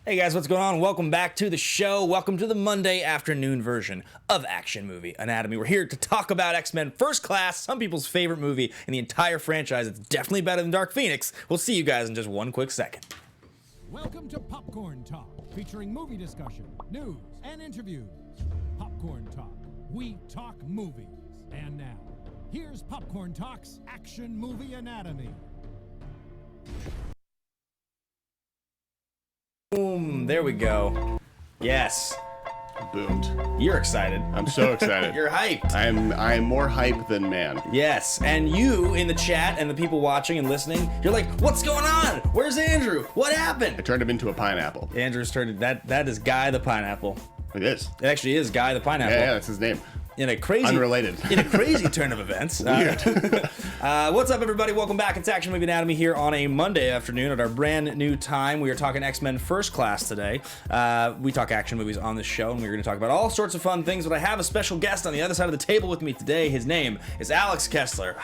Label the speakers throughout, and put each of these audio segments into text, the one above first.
Speaker 1: Hey guys, what's going on? Welcome back to the show. Welcome to the Monday afternoon version of Action Movie Anatomy. We're here to talk about X-Men First Class, some people's favorite movie in the entire franchise. It's definitely better than Dark Phoenix. We'll see you guys in just one quick second.
Speaker 2: Welcome to Popcorn Talk, featuring movie discussion, news, and interviews. Popcorn Talk, we talk movies. And now, here's Popcorn Talk's Action Movie Anatomy.
Speaker 1: Boom, there we go. Yes.
Speaker 3: Boomed.
Speaker 1: You're excited.
Speaker 3: I'm so excited.
Speaker 1: You're hyped.
Speaker 3: I'm more hyped than man.
Speaker 1: Yes, and you in the chat and the people watching and listening, you're like, what's going on? Where's Andrew? What happened?
Speaker 3: I turned him into a pineapple.
Speaker 1: Andrew's turned, that is Guy the Pineapple.
Speaker 3: It is.
Speaker 1: It actually is Guy the Pineapple.
Speaker 3: Yeah, that's his name.
Speaker 1: In a crazy,
Speaker 3: unrelated,
Speaker 1: in a crazy turn of events.
Speaker 3: Weird.
Speaker 1: What's up, everybody? Welcome back. It's Action Movie Anatomy here on a Monday afternoon at our brand new time. We are talking X-Men First Class today. We talk action movies on this show, and we're going to talk about all sorts of fun things. But I have a special guest on the other side of the table with me today. His name is Alex Kessler.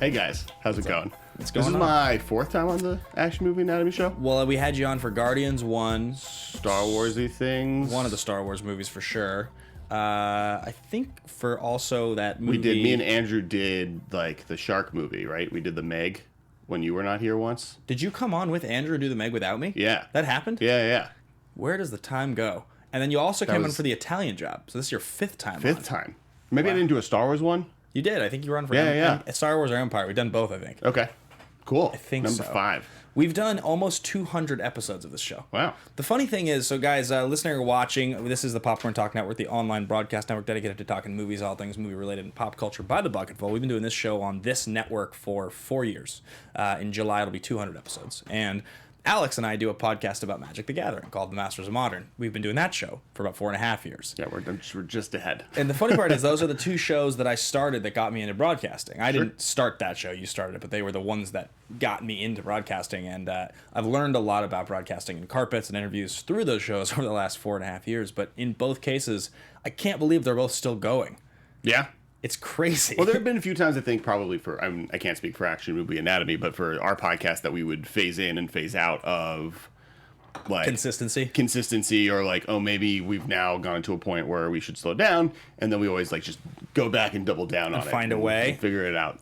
Speaker 3: Hey guys, how's it going?
Speaker 1: What's going on?
Speaker 3: This is my fourth time on the Action Movie Anatomy show.
Speaker 1: Well, we had you on for Guardians 1.
Speaker 3: Star Warsy things.
Speaker 1: One of the Star Wars movies for sure. I think for also that movie.
Speaker 3: Me and Andrew did like the shark movie, right? We did the Meg when you were not here once.
Speaker 1: Did you come on with Andrew and do the Meg without me?
Speaker 3: Yeah.
Speaker 1: That happened?
Speaker 3: Yeah.
Speaker 1: Where does the time go? And then you also came on for the Italian Job. So this is your fifth time.
Speaker 3: Fifth time. Maybe I didn't do a Star Wars one.
Speaker 1: You did. I think you were on for Star Wars or Empire. We've done both, I think.
Speaker 3: Okay. Cool.
Speaker 1: I think
Speaker 3: Number
Speaker 1: so.
Speaker 3: 5.
Speaker 1: We've done almost 200 episodes of this show.
Speaker 3: Wow.
Speaker 1: The funny thing is, so guys, listening or watching, this is the Popcorn Talk Network, the online broadcast network dedicated to talking movies, all things movie-related and pop culture by the bucketful. We've been doing this show on this network for 4 years. In July, it'll be 200 episodes. And Alex and I do a podcast about Magic the Gathering called The Masters of Modern. We've been doing that show for about 4.5 years.
Speaker 3: Yeah, we're just ahead.
Speaker 1: And the funny part is those are the two shows that I started that got me into broadcasting. I didn't start that show, you started it, but they were the ones that got me into broadcasting. And I've learned a lot about broadcasting and carpets and interviews through those shows over the last 4.5 years. But in both cases, I can't believe they're both still going.
Speaker 3: Yeah.
Speaker 1: It's crazy.
Speaker 3: Well, there have been a few times, I think, probably for, I can't speak for Action Movie Anatomy, but for our podcast that we would phase in and phase out of, like, consistency, or like, oh, maybe we've now gone to a point where we should slow down, and then we always like just go back and double down on it,
Speaker 1: find a way,
Speaker 3: and figure it out.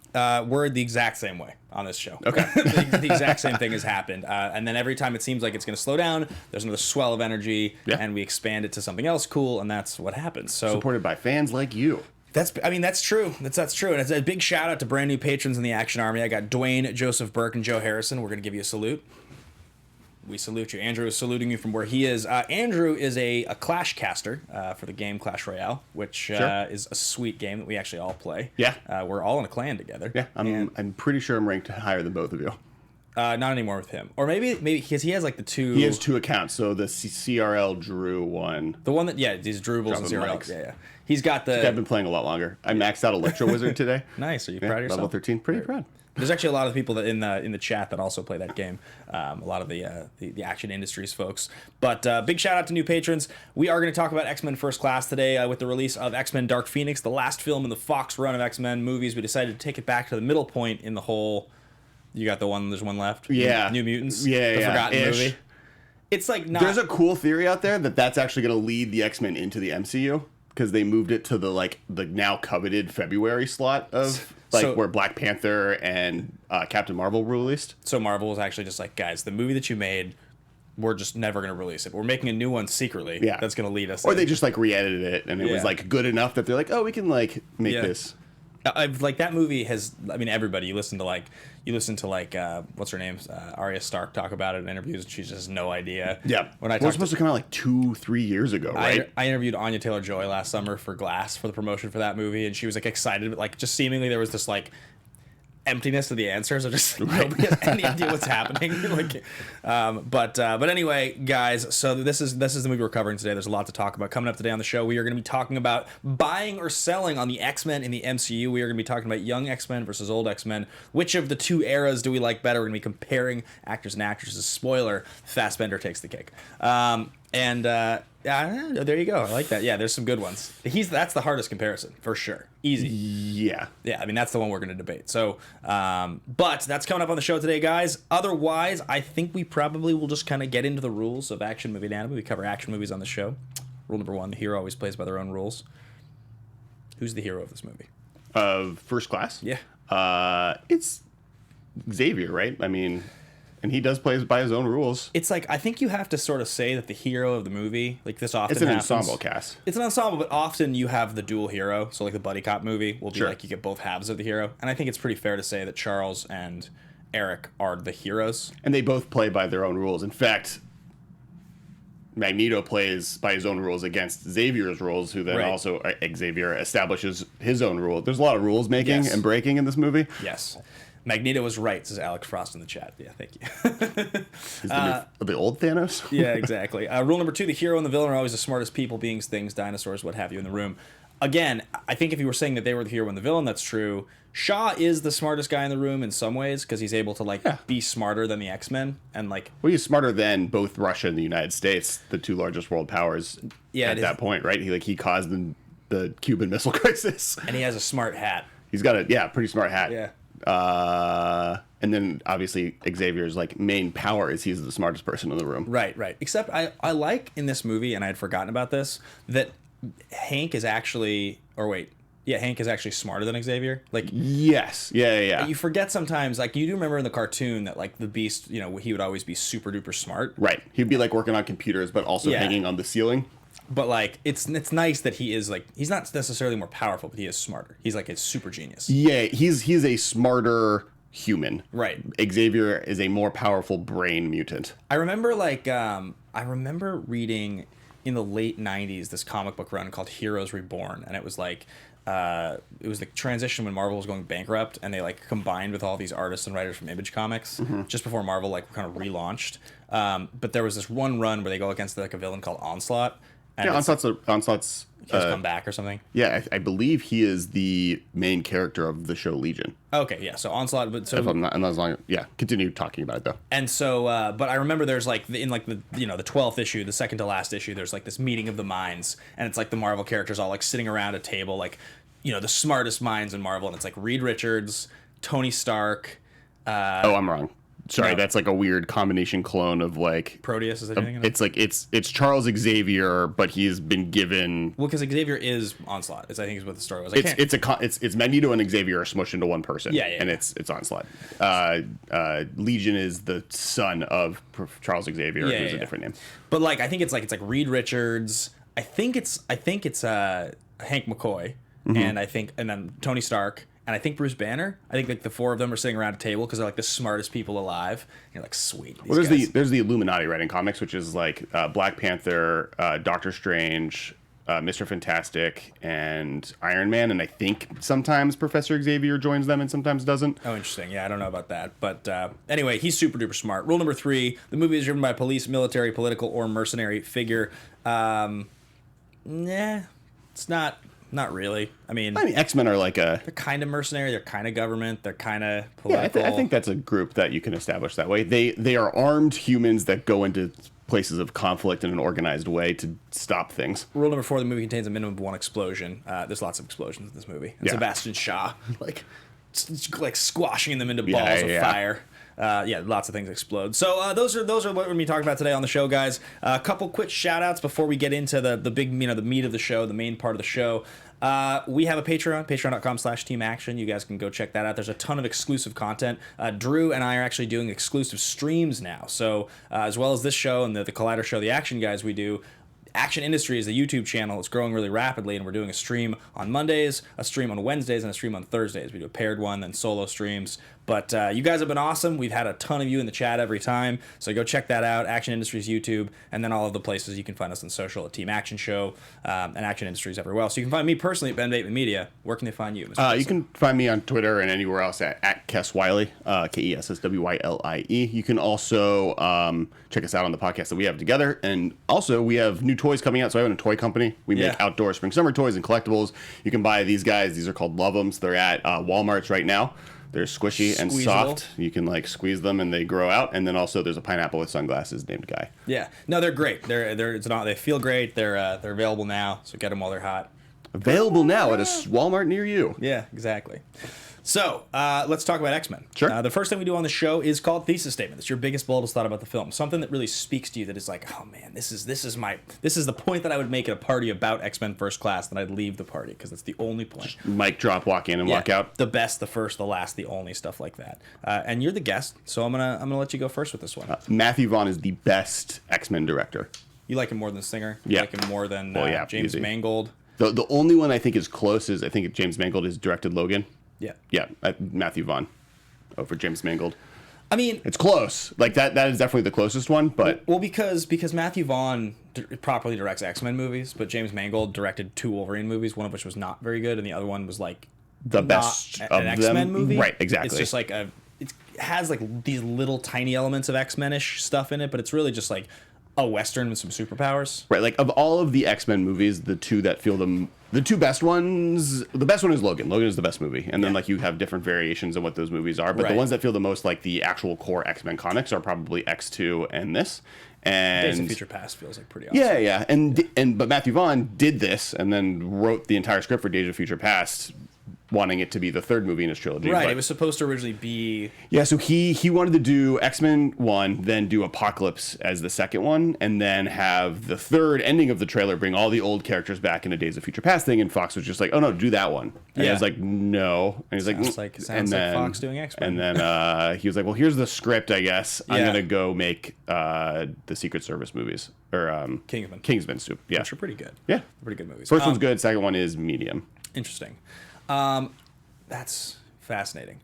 Speaker 1: We're the exact same way on this show.
Speaker 3: Okay.
Speaker 1: the exact same thing has happened, and then every time it seems like it's going to slow down, there's another swell of energy, and we expand it to something else cool, and that's what happens. So
Speaker 3: supported by fans like you.
Speaker 1: That's true. That's true. And it's a big shout out to brand new patrons in the Action Army. I got Dwayne, Joseph Burke, and Joe Harrison. We're going to give you a salute. We salute you. Andrew is saluting you from where he is. Andrew is a Clash caster for the game Clash Royale, which is a sweet game that we actually all play.
Speaker 3: Yeah.
Speaker 1: We're all in a clan together.
Speaker 3: Yeah. I'm pretty sure I'm ranked higher than both of you.
Speaker 1: Not anymore with him. Or maybe because he has like the two...
Speaker 3: He has 2 accounts. So the CRL Drew one.
Speaker 1: The one that, these Drupals and CRLs. Yeah. He's got the...
Speaker 3: I've been playing a lot longer. I maxed out Electro Wizard today.
Speaker 1: Nice. Are you proud of yourself?
Speaker 3: Level 13. Pretty proud.
Speaker 1: There's actually a lot of people that in the chat that also play that game. A lot of the Action Industries folks. But big shout out to new patrons. We are going to talk about X-Men First Class today with the release of X-Men Dark Phoenix, the last film in the Fox run of X-Men movies. We decided to take it back to the middle point in the whole... You got the one, there's one left?
Speaker 3: Yeah.
Speaker 1: New Mutants?
Speaker 3: Yeah,
Speaker 1: the forgotten
Speaker 3: Ish.
Speaker 1: movie? It's like not...
Speaker 3: There's a cool theory out there that's actually going to lead the X-Men into the MCU, because they moved it to the now coveted February slot of where Black Panther and Captain Marvel were released.
Speaker 1: So Marvel was actually just like, guys, the movie that you made, we're just never going to release it. We're making a new one secretly. Yeah. That's going to lead us.
Speaker 3: Or they just re-edited it, and it was good enough that they're like, oh, we can make this.
Speaker 1: That movie has, everybody, you listen to what's her name, Arya Stark talk about it in interviews, and she just has no idea.
Speaker 3: Yeah. It was supposed to come out 2-3 years ago, right?
Speaker 1: I interviewed Anya Taylor-Joy last summer for Glass for the promotion for that movie, and she was excited, but just seemingly there was this emptiness to the answers, or just nobody has any idea what's happening. But anyway, guys, so this is the movie we're covering today. There's a lot to talk about. Coming up today on the show, we are going to be talking about buying or selling on the X-Men in the MCU. We are going to be talking about young X-Men versus old X-Men. Which of the two eras do we like better? We're going to be comparing actors and actresses. Spoiler, Fassbender takes the cake. And Yeah, there you go. I like that. Yeah, there's some good ones. That's the hardest comparison for sure. Easy.
Speaker 3: Yeah.
Speaker 1: Yeah, I mean that's the one we're going to debate. So, but that's coming up on the show today, guys. Otherwise, I think we probably will just kind of get into the rules of action movie anatomy. We cover action movies on the show. Rule number 1: the hero always plays by their own rules. Who's the hero of this movie?
Speaker 3: Of First Class?
Speaker 1: Yeah.
Speaker 3: It's Xavier, right? I mean, and he does play by his own rules.
Speaker 1: It's like, I think you have to sort of say that the hero of the movie, like this often
Speaker 3: It's an
Speaker 1: happens.
Speaker 3: ensemble cast.
Speaker 1: It's an ensemble, but often you have the dual hero. So like the buddy cop movie will be
Speaker 3: Sure.
Speaker 1: like you get both halves of the hero. And I think it's pretty fair to say that Charles and Eric are the heroes.
Speaker 3: And they both play by their own rules. In fact, Magneto plays by his own rules against Xavier's rules, who then
Speaker 1: Right.
Speaker 3: also Xavier establishes his own rule. There's a lot of rules making and breaking in this movie.
Speaker 1: Yes. Magneto was right, says Alex Frost in the chat. Yeah, thank you.
Speaker 3: Is the old Thanos?
Speaker 1: Yeah, exactly. Rule number 2: the hero and the villain are always the smartest people, beings, things, dinosaurs, what have you in the room. Again, I think if you were saying that they were the hero and the villain, that's true. Shaw is the smartest guy in the room in some ways because he's able to be smarter than the X-Men and like.
Speaker 3: Well, he's smarter than both Russia and the United States, the two largest world powers at that point, right? He caused the Cuban Missile Crisis.
Speaker 1: And he has a smart hat.
Speaker 3: He's got a pretty smart hat.
Speaker 1: Yeah.
Speaker 3: And then obviously Xavier's main power is he's the smartest person in the room.
Speaker 1: Right. Except I like in this movie, and I had forgotten about this, that Hank is actually, Hank is actually smarter than Xavier.
Speaker 3: Yes. Yeah.
Speaker 1: You forget sometimes, you do remember in the cartoon that the Beast, he would always be super duper smart.
Speaker 3: Right. He'd be working on computers, but also hanging on the ceiling.
Speaker 1: But it's nice that he is he's not necessarily more powerful, but he is smarter. He's a super genius.
Speaker 3: Yeah, he's a smarter human.
Speaker 1: Right.
Speaker 3: Xavier is a more powerful brain mutant.
Speaker 1: I remember reading in the late 90s this comic book run called Heroes Reborn, and it was it was the transition when Marvel was going bankrupt, and they combined with all these artists and writers from Image Comics just before Marvel kind of relaunched. But there was this one run where they go against a villain called Onslaught. And
Speaker 3: Onslaught's
Speaker 1: he's come back or something.
Speaker 3: Yeah, I believe he is the main character of the show Legion.
Speaker 1: Okay, yeah. So Onslaught, but so
Speaker 3: if I'm not as long. Yeah, continue talking about it though.
Speaker 1: And so, but I remember there's the 12th issue, the second to last issue, there's this meeting of the minds, and it's the Marvel characters all sitting around a table, the smartest minds in Marvel, and it's Reed Richards, Tony Stark.
Speaker 3: I'm wrong. Sorry, that's a weird combination clone of
Speaker 1: Proteus. Is anything?
Speaker 3: It's Charles Xavier, but he's been given.
Speaker 1: Well, because Xavier is Onslaught. I think is what the story was.
Speaker 3: It's Magneto and Xavier are smushed into one person.
Speaker 1: Yeah.
Speaker 3: And it's Onslaught. Legion is the son of Charles Xavier, who's a different name.
Speaker 1: But I think it's Reed Richards. I think it's Hank McCoy, and then Tony Stark. And I think Bruce Banner. I think the four of them are sitting around a table because they're the smartest people alive. And you're sweet.
Speaker 3: Well, there's the Illuminati right in comics, which is Black Panther, Doctor Strange, Mr. Fantastic, and Iron Man. And I think sometimes Professor Xavier joins them and sometimes doesn't.
Speaker 1: Oh, interesting. Yeah, I don't know about that. But anyway, he's super duper smart. Rule number 3: the movie is driven by a police, military, political, or mercenary figure. It's not. Not really. I mean,
Speaker 3: X-Men are
Speaker 1: they're kind of mercenary. They're kind of government. They're kind of political.
Speaker 3: Yeah, I think that's a group that you can establish that way. They are armed humans that go into places of conflict in an organized way to stop things.
Speaker 1: Rule number 4: the movie contains a minimum of 1 explosion. There's lots of explosions in this movie. And Sebastian Shaw, squashing them into balls of fire. Lots of things explode. So those are what we're going to be talking about today on the show, guys. A couple quick shout-outs before we get into the big, the meat of the show, the main part of the show. We have a Patreon, patreon.com/Team Action. You guys can go check that out. There's a ton of exclusive content. Drew and I are actually doing exclusive streams now. So as well as this show and the Collider show, the Action Guys we do, Action Industry is the YouTube channel. It's growing really rapidly, and we're doing a stream on Mondays, a stream on Wednesdays, and a stream on Thursdays. We do a paired one, then solo streams. But you guys have been awesome. We've had a ton of you in the chat every time. So go check that out, Action Industries YouTube, and then all of the places you can find us on social at Team Action Show and Action Industries everywhere else. So you can find me personally at Ben Bateman Media. Where can they find you, Mr.
Speaker 3: You can find me on Twitter and anywhere else at Kess Wiley, Kesswyle. You can also check us out on the podcast that we have together. And also, we have new toys coming out. So I own a toy company. We make outdoor spring summer toys and collectibles. You can buy these guys. These are called Love'ems. They're at Walmart's right now. They're squishy and soft. You can like squeeze them and they grow out. And then also there's a pineapple with sunglasses named Guy.
Speaker 1: Yeah. No, they're great. They feel great. They're available now, so get them while they're hot.
Speaker 3: Available now at a Walmart near you.
Speaker 1: Yeah, exactly. So, let's talk about X-Men.
Speaker 3: Sure.
Speaker 1: The first thing we do on the show is called Thesis Statement. It's your biggest, boldest thought about the film. Something that really speaks to you that is like, oh man, this is the point that I would make at a party about X-Men First Class, then I'd leave the party, because that's the only point.
Speaker 3: Just mic drop, walk in and walk out.
Speaker 1: The best, the first, the last, the only, stuff like that. And you're the guest, so I'm gonna let you go first with this one.
Speaker 3: Matthew Vaughn is the best X-Men director.
Speaker 1: You like him more than Singer?
Speaker 3: Yeah.
Speaker 1: You like him more than James
Speaker 3: easy.
Speaker 1: Mangold?
Speaker 3: The only one I think is close is I think James Mangold has directed Logan.
Speaker 1: Yeah.
Speaker 3: Yeah, Matthew Vaughn over James Mangold.
Speaker 1: I mean,
Speaker 3: it's close. Like that is definitely the closest one, but
Speaker 1: because Matthew Vaughn properly directs X-Men movies, but James Mangold directed 2 Wolverine movies, one of which was not very good and the other one was like
Speaker 3: the best of
Speaker 1: an X-Men movie.
Speaker 3: Right, exactly.
Speaker 1: It's just like it has like these little tiny elements of X-Men-ish stuff in it, but it's really just like a Western with some superpowers.
Speaker 3: Right, like of all of the X-Men movies, the 2 that feel the 2 best ones, the best one is Logan. Logan is the best movie. And then like you have different variations of what those movies are. But the ones that feel the most like the actual core X-Men comics are probably X2 and this. And
Speaker 1: Days of Future Past feels like pretty awesome.
Speaker 3: Yeah. But Matthew Vaughn did this and then wrote the entire script for Days of Future Past, wanting it to be the 3rd movie in his trilogy.
Speaker 1: Right, it was supposed to originally be...
Speaker 3: Yeah, so he wanted to do X-Men 1, then do Apocalypse as the 2nd one, and then have the 3rd ending of the trailer bring all the old characters back in a Days of Future Past thing, and Fox was just like, oh no, do that one. And I was like, no. And he's
Speaker 1: sounds like Fox doing X-Men.
Speaker 3: And then he was like, well, here's the script, I guess. I'm going to go make the Secret Service movies. Or Kingsman Soup. Yeah.
Speaker 1: Which are pretty good.
Speaker 3: Yeah.
Speaker 1: Pretty good movies.
Speaker 3: First one's good, second one is medium.
Speaker 1: Interesting. That's fascinating.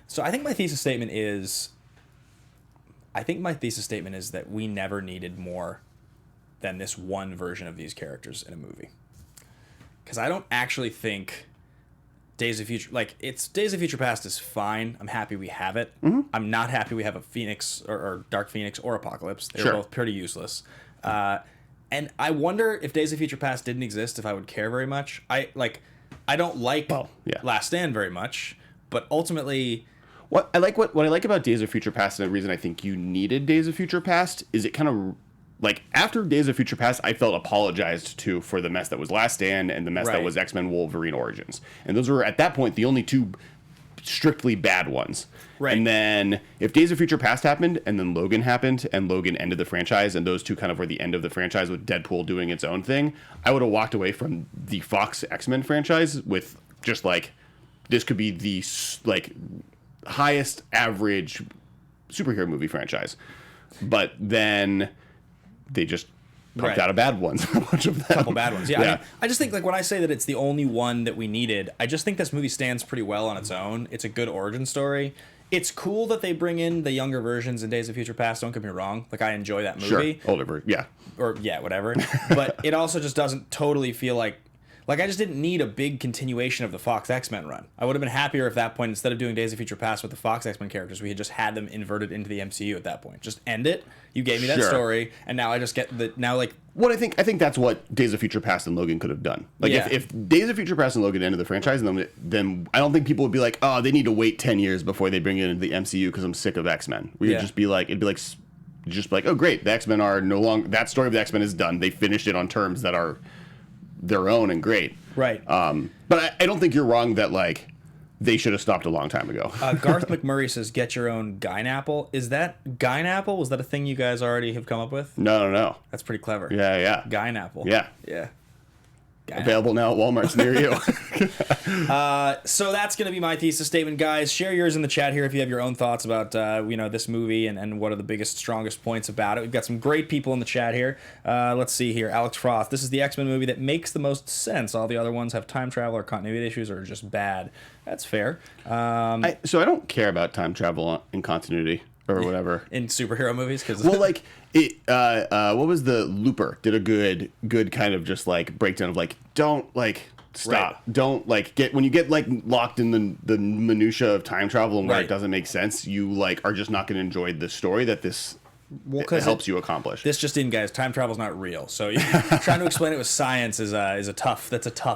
Speaker 1: So I think my thesis statement is that we never needed more than this one version of these characters in a movie. Because I don't actually think Days of Future Past is fine. I'm happy we have it. Mm-hmm. I'm not happy we have a Phoenix or Dark Phoenix or Apocalypse. They're both pretty useless. And I wonder if Days of Future Past didn't exist, if I would care very much. I don't like Last Stand very much, but ultimately...
Speaker 3: What I like about Days of Future Past, and the reason I think you needed Days of Future Past, is it kind of... Like, after Days of Future Past, I felt apologized to for the mess that was Last Stand and the mess that was X-Men Wolverine Origins. And those were, at that point, the only 2 strictly bad ones. Right. And then if Days of Future Past happened and then Logan happened and Logan ended the franchise and those 2 kind of were the end of the franchise with Deadpool doing its own thing, I would have walked away from the Fox X-Men franchise with just like, this could be the like highest average superhero movie franchise. But then they just pumped out of bad ones, a bunch of them.
Speaker 1: A couple bad ones, yeah. I mean, I just think, like, when I say that it's the only one that we needed, I just think this movie stands pretty well on its own. It's a good origin story. It's cool that they bring in the younger versions in Days of Future Past, don't get me wrong. Like, I enjoy that movie.
Speaker 3: Sure, older version, yeah.
Speaker 1: Or, yeah, whatever. But it also just doesn't totally feel like... Like, I just didn't need a big continuation of the Fox X-Men run. I would have been happier if that point, instead of doing Days of Future Past with the Fox X-Men characters, we had just had them inverted into the MCU at that point. Just end it. You gave me that story, and now I just get the... Now, like...
Speaker 3: What I think that's what Days of Future Past and Logan could have done. Like, if Days of Future Past and Logan ended the franchise, then I don't think people would be like, oh, they need to wait 10 years before they bring it into the MCU because I'm sick of X-Men. We'd just be like... It'd be like, oh, great, the X-Men are no longer... That story of the X-Men is done. They finished it on terms that are their own and great.
Speaker 1: Right.
Speaker 3: But I don't think you're wrong that, like, they should have stopped a long time ago.
Speaker 1: Garth McMurray says, get your own Guineapple. Is that Guineapple? Was that a thing you guys already have come up with?
Speaker 3: No.
Speaker 1: That's pretty clever.
Speaker 3: Yeah.
Speaker 1: Guineapple.
Speaker 3: Yeah. Available now at Walmart's near you.
Speaker 1: So that's going to be my thesis statement, guys. Share yours in the chat here if you have your own thoughts about this movie and what are the biggest, strongest points about it. We've got some great people in the chat here. Let's see here. Alex Frost. This is the X-Men movie that makes the most sense. All the other ones have time travel or continuity issues or are just bad. That's fair.
Speaker 3: So I don't care about time travel and continuity. Or whatever
Speaker 1: in superhero movies, because
Speaker 3: like it. What was the Looper? Did a good kind of just like breakdown of like don't like stop, don't like get when you get like locked in the minutia of time travel and where it doesn't make sense. You like are just not going to enjoy the story that this helps you accomplish.
Speaker 1: This just in, guys. Time travel's not real, so trying to explain it with science is a tough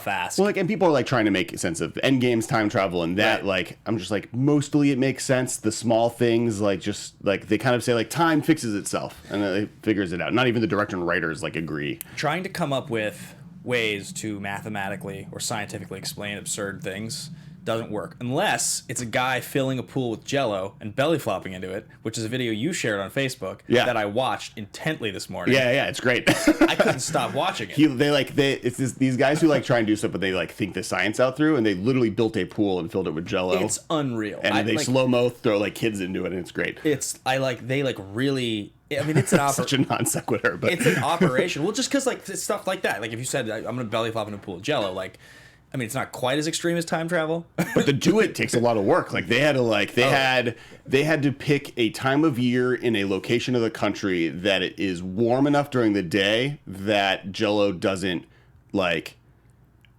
Speaker 1: ask.
Speaker 3: Well, like, and people are like trying to make sense of Endgame's time travel and that. Right. Like, I'm just like, mostly it makes sense. The small things, like, just like they kind of say like time fixes itself and it figures it out. Not even the director and writers like agree.
Speaker 1: Trying to come up with ways to mathematically or scientifically explain absurd things doesn't work unless it's a guy filling a pool with Jell-O and belly flopping into it, which is a video you shared on Facebook that I watched intently this morning.
Speaker 3: Yeah, it's great.
Speaker 1: I couldn't stop watching it.
Speaker 3: It's these guys who like try and do stuff, but they like think the science out through, and they literally built a pool and filled it with Jell-O.
Speaker 1: It's unreal,
Speaker 3: and they slow-mo throw like kids into it, and it's great.
Speaker 1: Really. I mean, it's an
Speaker 3: such a non sequitur, but
Speaker 1: it's an operation. Well, just because like stuff like that, like if you said I'm gonna belly flop in a pool of Jell-O, like. I mean, it's not quite as extreme as time travel,
Speaker 3: but to do it takes a lot of work. Like they had to they had to pick a time of year in a location of the country that it is warm enough during the day that Jell-O doesn't like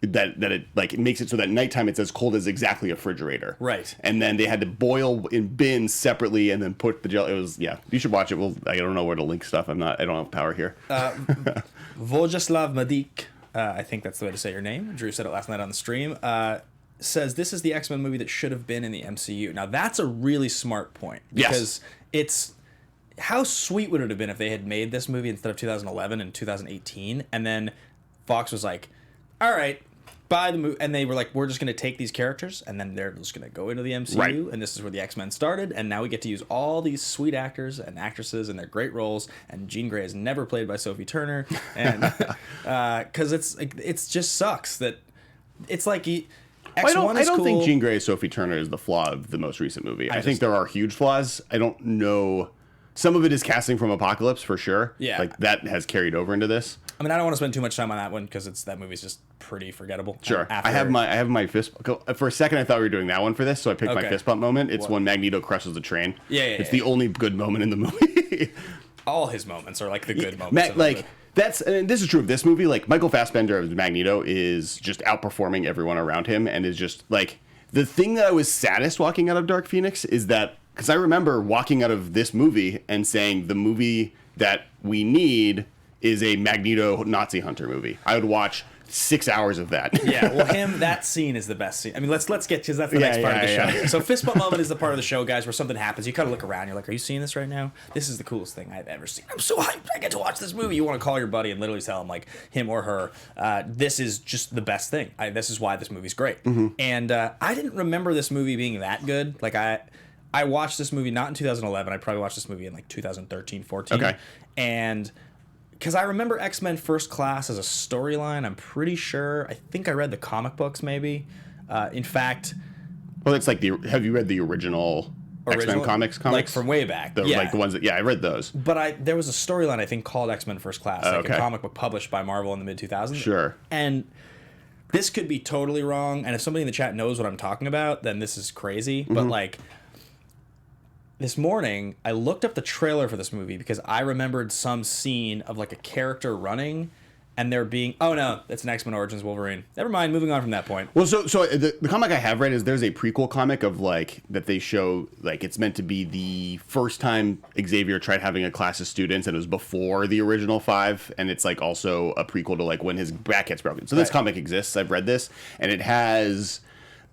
Speaker 3: that it like it makes it so that nighttime it's as cold as exactly a refrigerator.
Speaker 1: Right. And
Speaker 3: then they had to boil in bins separately and then put the Jell-O. It was you should watch it. I don't know where to link stuff. I don't have power here.
Speaker 1: Vojislav Madik. I think that's the way to say your name. Drew said it last night on the stream. Says this is the X-Men movie that should have been in the MCU. Now that's a really smart point because it's how sweet would it have been if they had made this movie instead of 2011 and 2018, and then Fox was like, "All right, buy the movie," and they were like, "We're just going to take these characters and then they're just going to go into the MCU, and this is where the X-Men started, and now we get to use all these sweet actors and actresses in their great roles." And Jean Grey is never played by Sophie Turner, and because it's just sucks that it's like
Speaker 3: I don't think Jean Grey Sophie Turner is the flaw of the most recent movie. I think there are huge flaws. I don't know. Some of it is casting from Apocalypse for sure.
Speaker 1: Yeah,
Speaker 3: like that has carried over into this.
Speaker 1: I mean, I don't want to spend too much time on that one because that movie's just pretty forgettable.
Speaker 3: Sure. I have my fist. For a second, I thought we were doing that one for this, so I picked my fist bump moment. It's when Magneto crushes the train. It's the only good moment in the movie.
Speaker 1: All his moments are like the good moments.
Speaker 3: And this is true of this movie. Like Michael Fassbender as Magneto is just outperforming everyone around him, and is just like the thing that I was saddest walking out of Dark Phoenix is that because I remember walking out of this movie and saying the movie that we need is a Magneto Nazi hunter movie. I would watch 6 hours of that.
Speaker 1: Yeah, well, that scene is the best scene. I mean, let's get because that's the next part of the show. So fist bump moment is the part of the show, guys, where something happens. You kind of look around. You're like, "Are you seeing this right now? This is the coolest thing I've ever seen. I'm so hyped. I get to watch this movie." You want to call your buddy and literally tell him, like him or her, this is just the best thing. This is why this movie's great. Mm-hmm. And I didn't remember this movie being that good. Like I watched this movie not in 2011. I probably watched this movie in like 2013, 14.
Speaker 3: Okay.
Speaker 1: And because I remember X-Men First Class as a storyline, I'm pretty sure. I think I read the comic books, maybe. In fact,
Speaker 3: well, it's like have you read the original X-Men comics?
Speaker 1: Like from way back,
Speaker 3: like the ones that I read those.
Speaker 1: But there was a storyline I think called X-Men First Class, like a comic book published by Marvel in the mid 2000s.
Speaker 3: Sure.
Speaker 1: And this could be totally wrong. And if somebody in the chat knows what I'm talking about, then this is crazy. Mm-hmm. But like. This morning, I looked up the trailer for this movie because I remembered some scene of like a character running and there being... Oh, no, that's an X-Men Origins Wolverine. Never mind, moving on from that point.
Speaker 3: Well, so the comic I have read is there's a prequel comic of like that they show like it's meant to be the first time Xavier tried having a class of students and it was before the original 5. And it's like also a prequel to like when his back gets broken. So this comic exists. I've read this and it has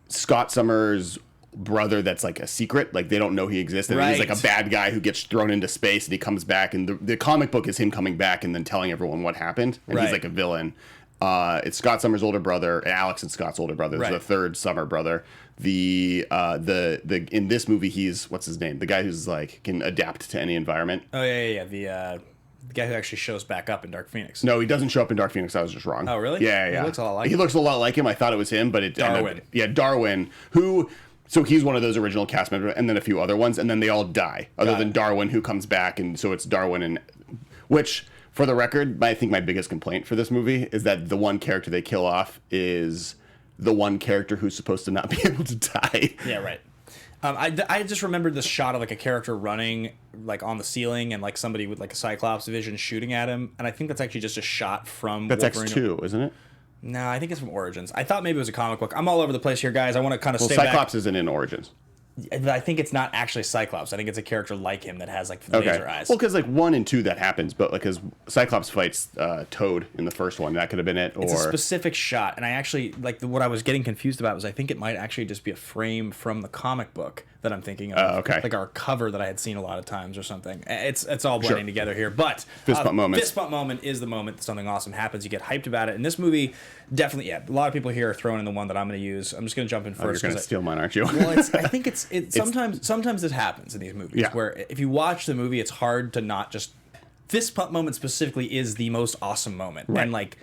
Speaker 3: Scott Summers' brother that's like a secret, like they don't know he exists, and he's like a bad guy who gets thrown into space and he comes back, and the comic book is him coming back and then telling everyone what happened, and he's like a villain. It's Scott Summers' older brother, and Alex and Scott's older brother. It's the third Summer brother. The in this movie he's what's his name? The guy who's like can adapt to any environment.
Speaker 1: Oh yeah. The guy who actually shows back up in Dark Phoenix.
Speaker 3: No, he doesn't show up in Dark Phoenix. I was just wrong.
Speaker 1: Oh really?
Speaker 3: Yeah.
Speaker 1: He looks a lot like him.
Speaker 3: He looks a lot like him. I thought it was him, but it
Speaker 1: Darwin.
Speaker 3: Darwin, who. So he's one of those original cast members, and then a few other ones, and then they all die, other than Darwin, who comes back, and so it's Darwin, and which, for the record, I think my biggest complaint for this movie is that the one character they kill off is the one character who's supposed to not be able to die.
Speaker 1: Yeah, right. I just remembered this shot of like a character running like on the ceiling and like somebody with like a Cyclops vision shooting at him, and I think that's actually just a shot from
Speaker 3: That's Wolverine. X2, isn't it?
Speaker 1: No, I think it's from Origins. I thought maybe it was a comic book. I'm all over the place here, guys. I want to kind of stay
Speaker 3: Cyclops
Speaker 1: back.
Speaker 3: isn't in Origins.
Speaker 1: I think it's not actually Cyclops. I think it's a character like him that has like laser eyes.
Speaker 3: Well, because like 1 and 2 that happens, but like because Cyclops fights Toad in the first one, that could have been it. Or
Speaker 1: it's a specific shot, and I actually like what I was getting confused about was I think it might actually just be a frame from the comic book that I'm thinking of, like our cover that I had seen a lot of times or something. It's all blending together here, but
Speaker 3: fist bump moment.
Speaker 1: Fist bump moment is the moment that something awesome happens. You get hyped about it, and this movie definitely, a lot of people here are throwing in the one that I'm going to use. I'm just going to jump in first.
Speaker 3: You're going to steal mine, aren't you?
Speaker 1: Well, I think it's sometimes this happens in these movies where if you watch the movie, it's hard to not just fist pump moment specifically is the most awesome moment, and like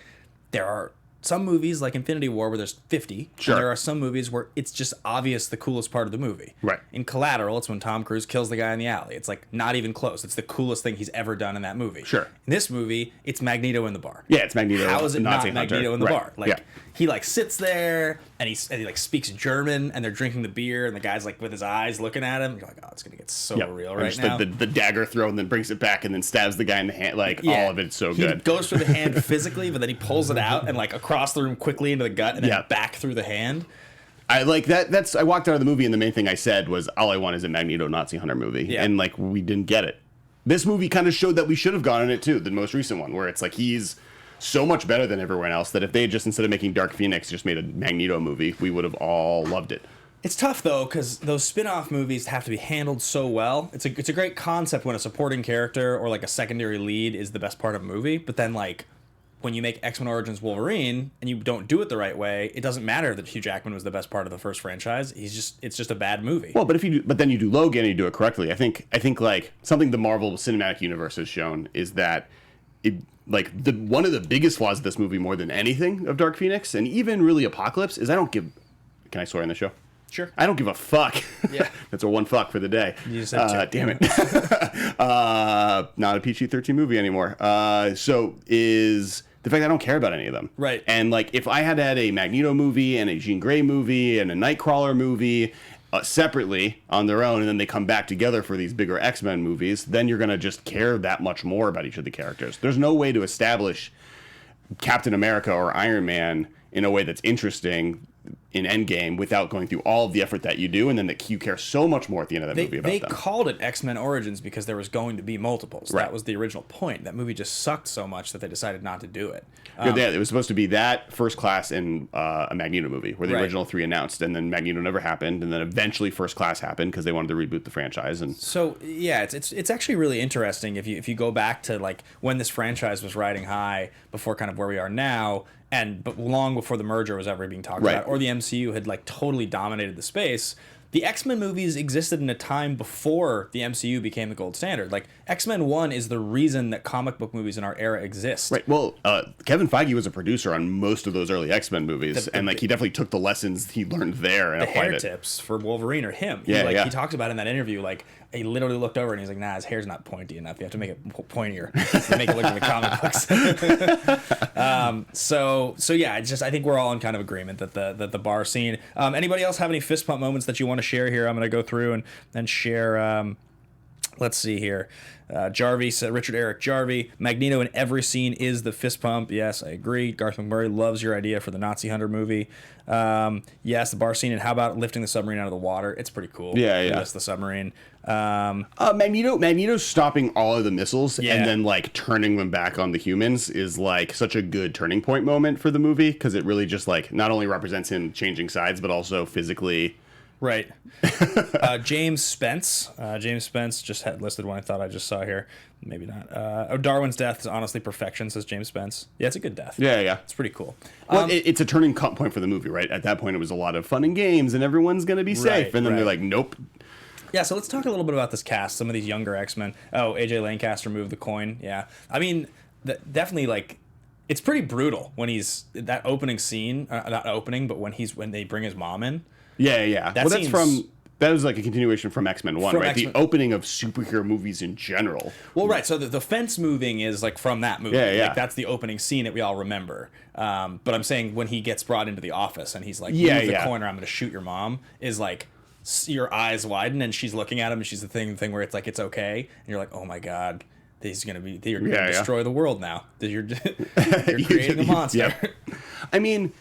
Speaker 1: there are some movies like Infinity War where there's 50, and there are some movies where it's just obvious the coolest part of the movie.
Speaker 3: Right.
Speaker 1: In Collateral, it's when Tom Cruise kills the guy in the alley. It's like not even close. It's the coolest thing he's ever done in that movie.
Speaker 3: Sure.
Speaker 1: In this movie, it's Magneto in the bar.
Speaker 3: Yeah, it's Magneto.
Speaker 1: How is it not
Speaker 3: Nazi
Speaker 1: Magneto
Speaker 3: hunter.
Speaker 1: in the bar? Like
Speaker 3: yeah.
Speaker 1: he like sits there and he like speaks German and they're drinking the beer and the guy's like with his eyes looking at him. You're like, oh, it's gonna get so real right now.
Speaker 3: The dagger throw and then brings it back and then stabs the guy in the hand. Like all of it's so good.
Speaker 1: He goes for the hand physically, but then he pulls it out and like across the room quickly into the gut and then back through the hand.
Speaker 3: I like that. I walked out of the movie and the main thing I said was, all I want is a Magneto Nazi hunter movie, and like we didn't get it. This movie kind of showed that we should have gone in it too. The most recent one, where it's like he's so much better than everyone else that if they had just, instead of making Dark Phoenix, just made a Magneto movie, we would have all loved it.
Speaker 1: It's tough though, because those spin-off movies have to be handled so well. It's a great concept when a supporting character or like a secondary lead is the best part of a movie, but then like when you make X-Men Origins Wolverine and you don't do it the right way, it doesn't matter that Hugh Jackman was the best part of the first franchise. It's just a bad movie.
Speaker 3: Well, but then you do Logan and you do it correctly. I think like something the Marvel Cinematic Universe has shown is that one of the biggest flaws of this movie, more than anything, of Dark Phoenix and even really Apocalypse, is I don't give. Can I swear on the show?
Speaker 1: Sure.
Speaker 3: I don't give a fuck.
Speaker 1: Yeah.
Speaker 3: That's our one fuck for the day.
Speaker 1: You said
Speaker 3: damn it. Not a PG-13 movie anymore. So is the fact that I don't care about any of them.
Speaker 1: Right.
Speaker 3: And like if I had a Magneto movie and a Jean Grey movie and a Nightcrawler movie separately on their own, and then they come back together for these bigger X-Men movies, then you're going to just care that much more about each of the characters. There's no way to establish Captain America or Iron Man in a way that's interesting in Endgame without going through all of the effort that you do, and then that you care so much more at the end of that movie about them.
Speaker 1: They called it X-Men Origins because there was going to be multiples. Right. That was the original point. That movie just sucked so much that they decided not to do it.
Speaker 3: It was supposed to be that, First Class, and a Magneto movie, where the original three announced, and then Magneto never happened, and then eventually First Class happened because they wanted to reboot the franchise. And
Speaker 1: so yeah, it's actually really interesting if you go back to like when this franchise was riding high before kind of where we are now. But long before the merger was ever being talked about, or the MCU had like totally dominated the space, the X-Men movies existed in a time before the MCU became the gold standard. Like X-Men 1 is the reason that comic book movies in our era exist.
Speaker 3: Right. Well, Kevin Feige was a producer on most of those early X-Men movies, and like he definitely took the lessons he learned there and applied it.
Speaker 1: The hair tips for Wolverine are him.
Speaker 3: Yeah,
Speaker 1: He talks about it in that interview, like he literally looked over and he's like, nah, his hair's not pointy enough. You have to make it pointier to make it look like the comic books. So yeah, it's just I think we're all in kind of agreement that the bar scene. Anybody else have any fist pump moments that you want to share here? I'm going to go through and share. Let's see here. Jarvie said, Richard Eric Jarvie, Magneto in every scene is the fist pump. Yes, I agree. Garth McMurray loves your idea for the Nazi Hunter movie. Yes, the bar scene. And how about lifting the submarine out of the water? It's pretty cool.
Speaker 3: Yeah.
Speaker 1: That's the submarine.
Speaker 3: Magneto's stopping all of the missiles and then like turning them back on the humans is like such a good turning point moment for the movie, because it really just like not only represents him changing sides but also physically.
Speaker 1: Right. James Spence. James Spence just had listed one I thought I just saw here. Maybe not. Darwin's death is honestly perfection, says James Spence. Yeah, it's a good death.
Speaker 3: Yeah.
Speaker 1: It's pretty cool.
Speaker 3: Well, it's a turning point for the movie, right? At that point, it was a lot of fun and games, and everyone's going to be safe. And then they're like, nope.
Speaker 1: Yeah, so let's talk a little bit about this cast. Some of these younger X-Men. Oh, AJ Lancaster moved the coin. Yeah. I mean, definitely, like, it's pretty brutal when he's... That opening scene, not opening, but when they bring his mom in.
Speaker 3: Yeah. That was like a continuation from X-Men 1, right? The opening of superhero movies in general.
Speaker 1: Well, right. So the fence moving is like from that movie.
Speaker 3: Yeah.
Speaker 1: Like that's the opening scene that we all remember. But I'm saying when he gets brought into the office and he's like, move the coin or I'm going to shoot your mom, is like your eyes widen and she's looking at him and she's the thing where it's like, it's okay. And you're like, oh my God, you're going to destroy the world now. You're creating a monster.
Speaker 3: I mean...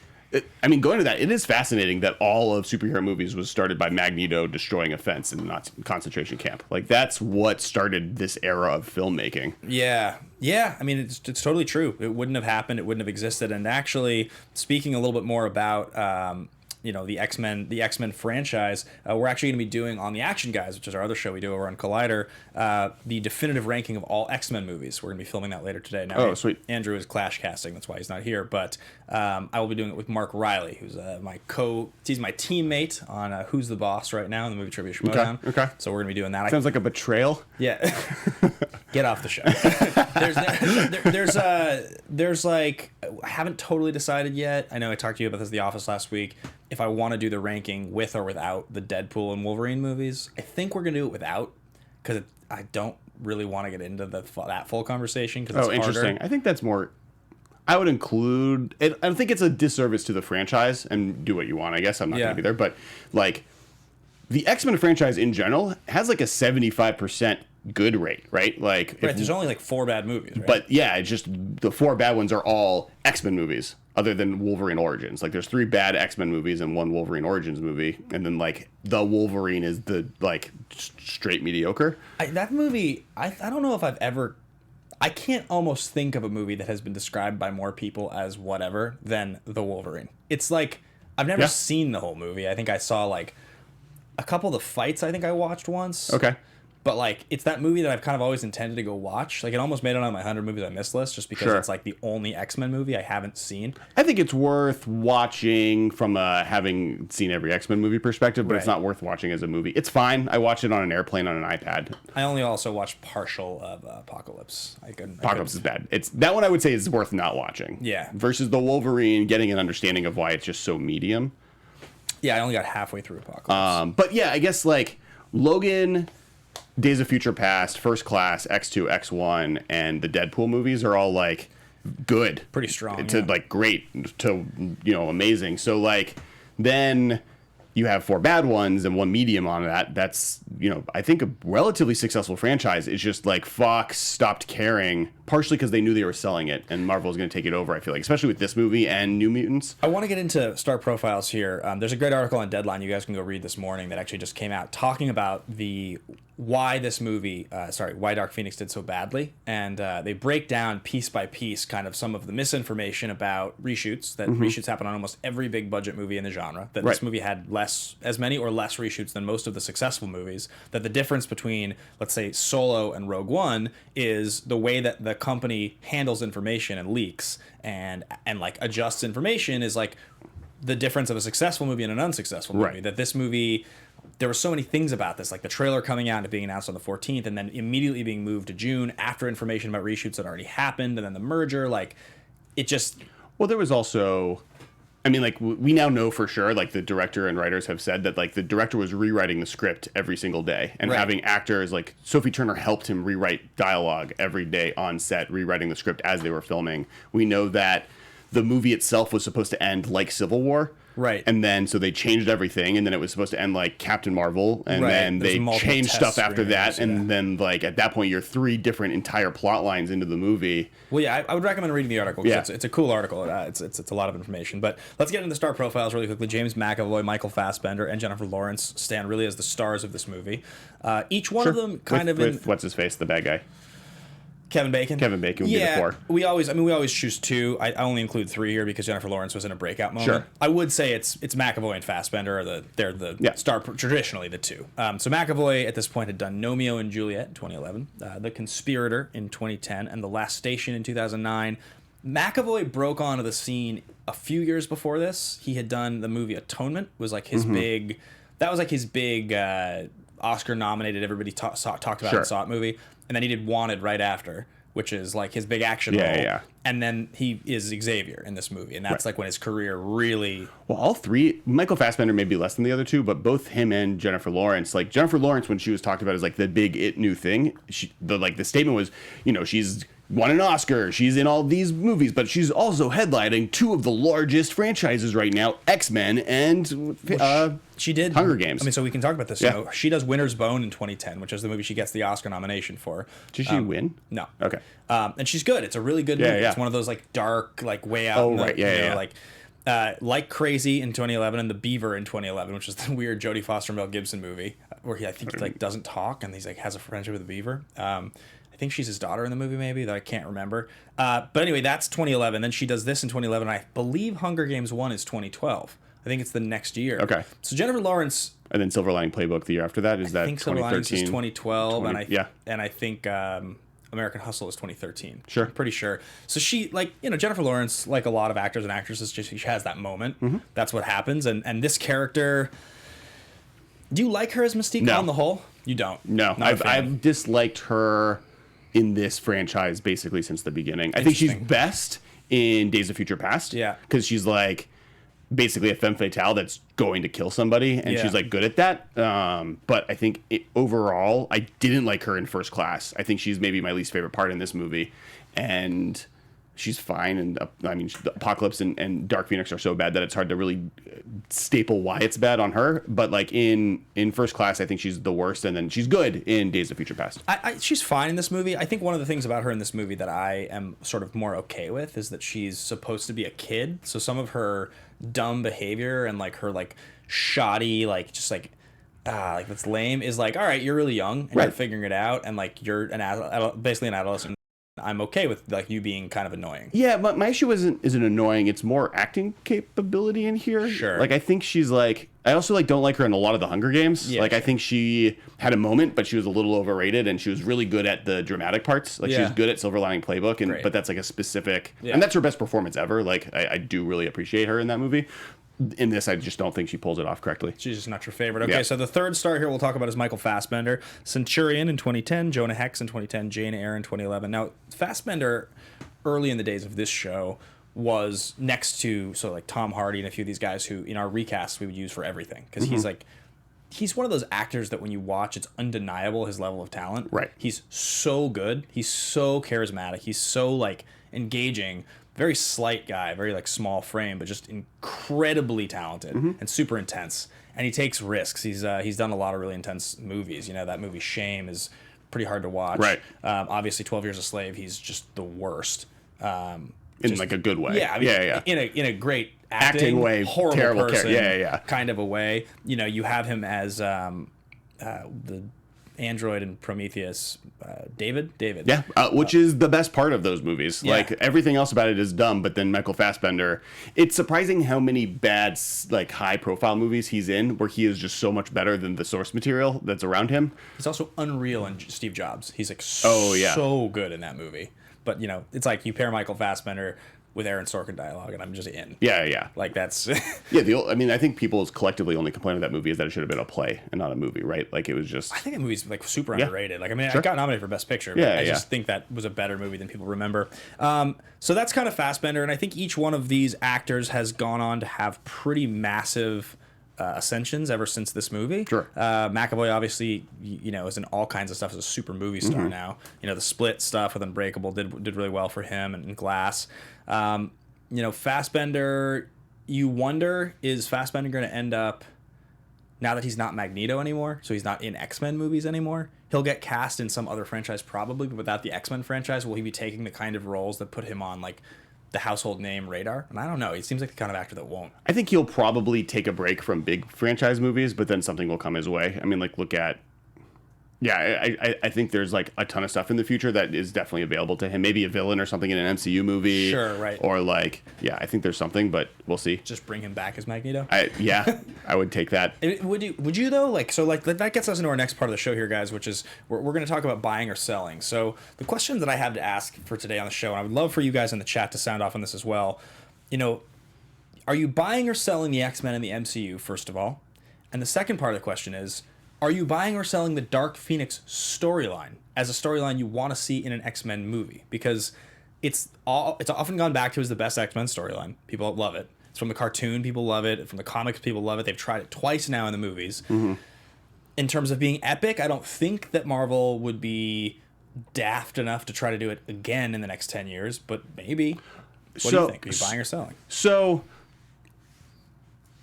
Speaker 3: going to that, it is fascinating that all of superhero movies was started by Magneto destroying a fence in the Nazi concentration camp. Like, that's what started this era of filmmaking.
Speaker 1: Yeah. Yeah. I mean, it's totally true. It wouldn't have happened. It wouldn't have existed. And actually, speaking a little bit more about, the X-Men franchise, we're actually going to be doing on the Action Guys, which is our other show we do over on Collider, the definitive ranking of all X-Men movies. We're going to be filming that later today. Now,
Speaker 3: sweet.
Speaker 1: Andrew is clash casting, that's why he's not here, but I will be doing it with Mark Riley, who's he's my teammate on Who's the Boss right now in the Movie Trivia Schmodown.
Speaker 3: Okay.
Speaker 1: So we're going to be doing that.
Speaker 3: Sounds like a betrayal.
Speaker 1: Yeah. Get off the show. There's like, I haven't totally decided yet. I know I talked to you about this at the office last week. If I want to do the ranking with or without the Deadpool and Wolverine movies, I think we're going to do it without, because I don't really want to get into that full conversation. Cause it's
Speaker 3: interesting.
Speaker 1: harder.
Speaker 3: I think that's more... I would include... I think it's a disservice to the franchise, and do what you want, I guess. I'm not going to be there. But, like, the X-Men franchise in general has, like, a 75% good rate, right? Like,
Speaker 1: right, there's only, like, 4 bad movies, right?
Speaker 3: But, yeah, it's just the 4 bad ones are all X-Men movies, other than Wolverine Origins. Like, there's 3 bad X-Men movies and 1 Wolverine Origins movie, and then, like, the Wolverine is the, like, straight mediocre.
Speaker 1: That movie, I don't know if I've ever... I can't almost think of a movie that has been described by more people as whatever than The Wolverine. It's like, I've never seen the whole movie. I think I saw, like, a couple of the fights I think I watched once.
Speaker 3: Okay.
Speaker 1: But, like, it's that movie that I've kind of always intended to go watch. Like, it almost made it on my 100 movies I missed list just because it's, like, the only X-Men movie I haven't seen.
Speaker 3: I think it's worth watching from having seen every X-Men movie perspective, but it's not worth watching as a movie. It's fine. I watched it on an airplane on an iPad.
Speaker 1: I only also watched partial of Apocalypse.
Speaker 3: Apocalypse is bad. It's that one I would say is worth not watching.
Speaker 1: Yeah.
Speaker 3: Versus the Wolverine, getting an understanding of why it's just so medium.
Speaker 1: Yeah, I only got halfway through Apocalypse.
Speaker 3: But, yeah, I guess, like, Logan... Days of Future Past, First Class, X2, X1, and the Deadpool movies are all, like, good.
Speaker 1: Pretty strong.
Speaker 3: Like, great to, amazing. So, like, then you have 4 bad ones and 1 medium on that. That's, I think a relatively successful franchise. It's just, like, Fox stopped caring, partially because they knew they were selling it, and Marvel was going to take it over, I feel like, especially with this movie and New Mutants.
Speaker 1: I want to get into star profiles here. There's a great article on Deadline you guys can go read this morning that actually just came out talking about why this movie, why Dark Phoenix did so badly. And they break down piece by piece kind of some of the misinformation about reshoots, that reshoots happen on almost every big budget movie in the genre, that this movie had as many or less reshoots than most of the successful movies, that the difference between, let's say, Solo and Rogue One is the way that the company handles information and leaks and like adjusts information is like the difference of a successful movie and an unsuccessful movie. That this movie... There were so many things about this, like the trailer coming out and it being announced on the 14th and then immediately being moved to June after information about reshoots had already happened, and then the merger, like, it just...
Speaker 3: Well, there was also... I mean, like, we now know for sure, like, the director and writers have said that, like, the director was rewriting the script every single day and having actors, like, Sophie Turner helped him rewrite dialogue every day on set, rewriting the script as they were filming. We know that the movie itself was supposed to end like Civil War.
Speaker 1: Right.
Speaker 3: And then, so they changed everything, and then it was supposed to end like Captain Marvel, and then they changed stuff after that, and then, like, at that point, you're 3 different entire plot lines into the movie.
Speaker 1: Well, yeah, I would recommend reading the article, because it's a cool article. It's a lot of information. But let's get into the star profiles really quickly. James McAvoy, Michael Fassbender, and Jennifer Lawrence stand really as the stars of this movie. Each one of them kind of
Speaker 3: with what's-his-face, the bad guy?
Speaker 1: Kevin Bacon
Speaker 3: would be the 4.
Speaker 1: We always choose 2. I only include 3 here because Jennifer Lawrence was in a breakout moment.
Speaker 3: Sure.
Speaker 1: I would say it's McAvoy and Fassbender they're the star, traditionally the 2. So McAvoy at this point had done Romeo and Juliet in 2011, The Conspirator in 2010, and The Last Station in 2009. McAvoy broke onto the scene a few years before this. He had done the movie Atonement, was like his big Oscar nominated, everybody talked about it and saw it movie. And then he did Wanted right after, which is like his big action role.
Speaker 3: Yeah.
Speaker 1: And then he is Xavier in this movie. And that's like when his career really...
Speaker 3: Well, all 3... Michael Fassbender may be less than the other 2, but both him and Jennifer Lawrence... Like, Jennifer Lawrence, when she was talked about as, like, the big new thing, the statement was, she's won an Oscar, she's in all these movies, but she's also headlining 2 of the largest franchises right now, X-Men and
Speaker 1: she did
Speaker 3: Hunger Games.
Speaker 1: I mean, so we can talk about this. Yeah. She does Winter's Bone in 2010, which is the movie she gets the Oscar nomination for.
Speaker 3: Did she win?
Speaker 1: No.
Speaker 3: Okay.
Speaker 1: And she's good. It's a really good movie.
Speaker 3: Yeah.
Speaker 1: It's one of those, like, dark, like, way out.
Speaker 3: Like,
Speaker 1: Like Crazy in 2011 and The Beaver in 2011, which is the weird Jodie Foster Mel Gibson movie where I think he like doesn't talk and he's like has a friendship with the beaver. I think she's his daughter in the movie, maybe, that I can't remember. But anyway, that's 2011. Then she does this in 2011. I believe Hunger Games 1 is 2012. I think it's the next year.
Speaker 3: Okay.
Speaker 1: So Jennifer Lawrence.
Speaker 3: And then Silver Lining Playbook the year after that, is that 2013? I think Silver Linings is
Speaker 1: 2012. And I think American Hustle is 2013.
Speaker 3: Sure.
Speaker 1: I'm pretty sure. So she, like, Jennifer Lawrence, like a lot of actors and actresses, just she has that moment. Mm-hmm. That's what happens. And this character, do you like her as Mystique on the whole? You don't?
Speaker 3: No. I've disliked her in this franchise basically since the beginning. I think she's best in Days of Future Past.
Speaker 1: Yeah.
Speaker 3: Because she's like basically a femme fatale that's going to kill somebody, and she's like good at that. But I think overall, I didn't like her in First Class. I think she's maybe my least favorite part in this movie, and she's fine. And I mean, Apocalypse and Dark Phoenix are so bad that it's hard to really staple why it's bad on her. But like in First Class, I think she's the worst, and then she's good in Days of Future Past.
Speaker 1: She's fine in this movie. I think one of the things about her in this movie that I am sort of more okay with is that she's supposed to be a kid. So some of her dumb behavior and like her like shoddy, like just like that's lame is like, all right, you're really young and you're figuring it out, and like you're basically an adolescent. I'm okay with like you being kind of annoying.
Speaker 3: Yeah, but my issue isn't annoying. It's more acting capability in here.
Speaker 1: Sure.
Speaker 3: Like I think she's like, I also like don't like her in a lot of the Hunger Games. Yeah, like I think she had a moment, but she was a little overrated, and she was really good at the dramatic parts. Like she was good at Silver Lining Playbook, but that's like a specific, and that's her best performance ever. Like I do really appreciate her in that movie. In this, I just don't think she pulls it off correctly.
Speaker 1: She's just not your favorite. Okay, so the third star here we'll talk about is Michael Fassbender. Centurion in 2010, Jonah Hex in 2010, Jane Eyre in 2011. Now, Fassbender, early in the days of this show, was next to like Tom Hardy and a few of these guys who, in our recasts, we would use for everything. Because he's one of those actors that when you watch, it's undeniable his level of talent.
Speaker 3: Right.
Speaker 1: He's so good. He's so charismatic. He's so, like, engaging. Very slight guy, very like small frame, but just incredibly talented and super intense. And he takes risks. He's done a lot of really intense movies. That movie Shame is pretty hard to watch.
Speaker 3: Right.
Speaker 1: Obviously, 12 Years a Slave. He's just the worst.
Speaker 3: In like a good way.
Speaker 1: Yeah. I mean, In a great
Speaker 3: acting way,
Speaker 1: horrible
Speaker 3: terrible
Speaker 1: person, kind of a way. You have him as the android in Prometheus, David.
Speaker 3: Yeah, which is the best part of those movies. Yeah. Like everything else about it is dumb, but then Michael Fassbender, it's surprising how many bad, like high profile movies he's in where he is just so much better than the source material that's around him.
Speaker 1: He's also unreal in Steve Jobs. He's like so good in that movie. But it's like you pair Michael Fassbender with Aaron Sorkin dialogue, and I'm just in.
Speaker 3: Yeah.
Speaker 1: Like that's.
Speaker 3: I mean, I think people's collectively only complaint of that movie is that it should have been a play and not a movie, right? Like it was just.
Speaker 1: I think that movie's like super underrated. Like I mean, I got nominated for Best Picture, but I just think that was a better movie than people remember. So that's kind of Fassbender, and I think each one of these actors has gone on to have pretty massive ascensions ever since this movie.
Speaker 3: Sure.
Speaker 1: McAvoy obviously, is in all kinds of stuff as a super movie star now. The Split stuff with Unbreakable did really well for him, and Glass. Fassbender, you wonder, is Fassbender going to end up, now that he's not Magneto anymore, so he's not in X-Men movies anymore, he'll get cast in some other franchise probably, but without the X-Men franchise, will he be taking the kind of roles that put him on like the household name radar? And I don't know. He seems like the kind of actor that won't.
Speaker 3: I think he'll probably take a break from big franchise movies, but then something will come his way. I mean, like look at. Yeah, I think there's like a ton of stuff in the future that is definitely available to him. Maybe a villain or something in an MCU movie.
Speaker 1: Sure, right.
Speaker 3: Or like, I think there's something, but we'll see.
Speaker 1: Just bring him back as Magneto?
Speaker 3: I would take that.
Speaker 1: Would you though? Like, so like that gets us into our next part of the show here, guys, which is we're going to talk about buying or selling. So the question that I have to ask for today on the show, and I would love for you guys in the chat to sound off on this as well. Are you buying or selling the X-Men and the MCU, first of all? And the second part of the question is, are you buying or selling the Dark Phoenix storyline as a storyline you want to see in an X-Men movie? Because it's often gone back to as the best X-Men storyline. People love it. It's from the cartoon, people love it. From the comics, people love it. They've tried it twice now in the movies. Mm-hmm. In terms of being epic, I don't think that Marvel would be daft enough to try to do it again in the next 10 years, but maybe. What do you think? Are you buying or selling?
Speaker 3: So...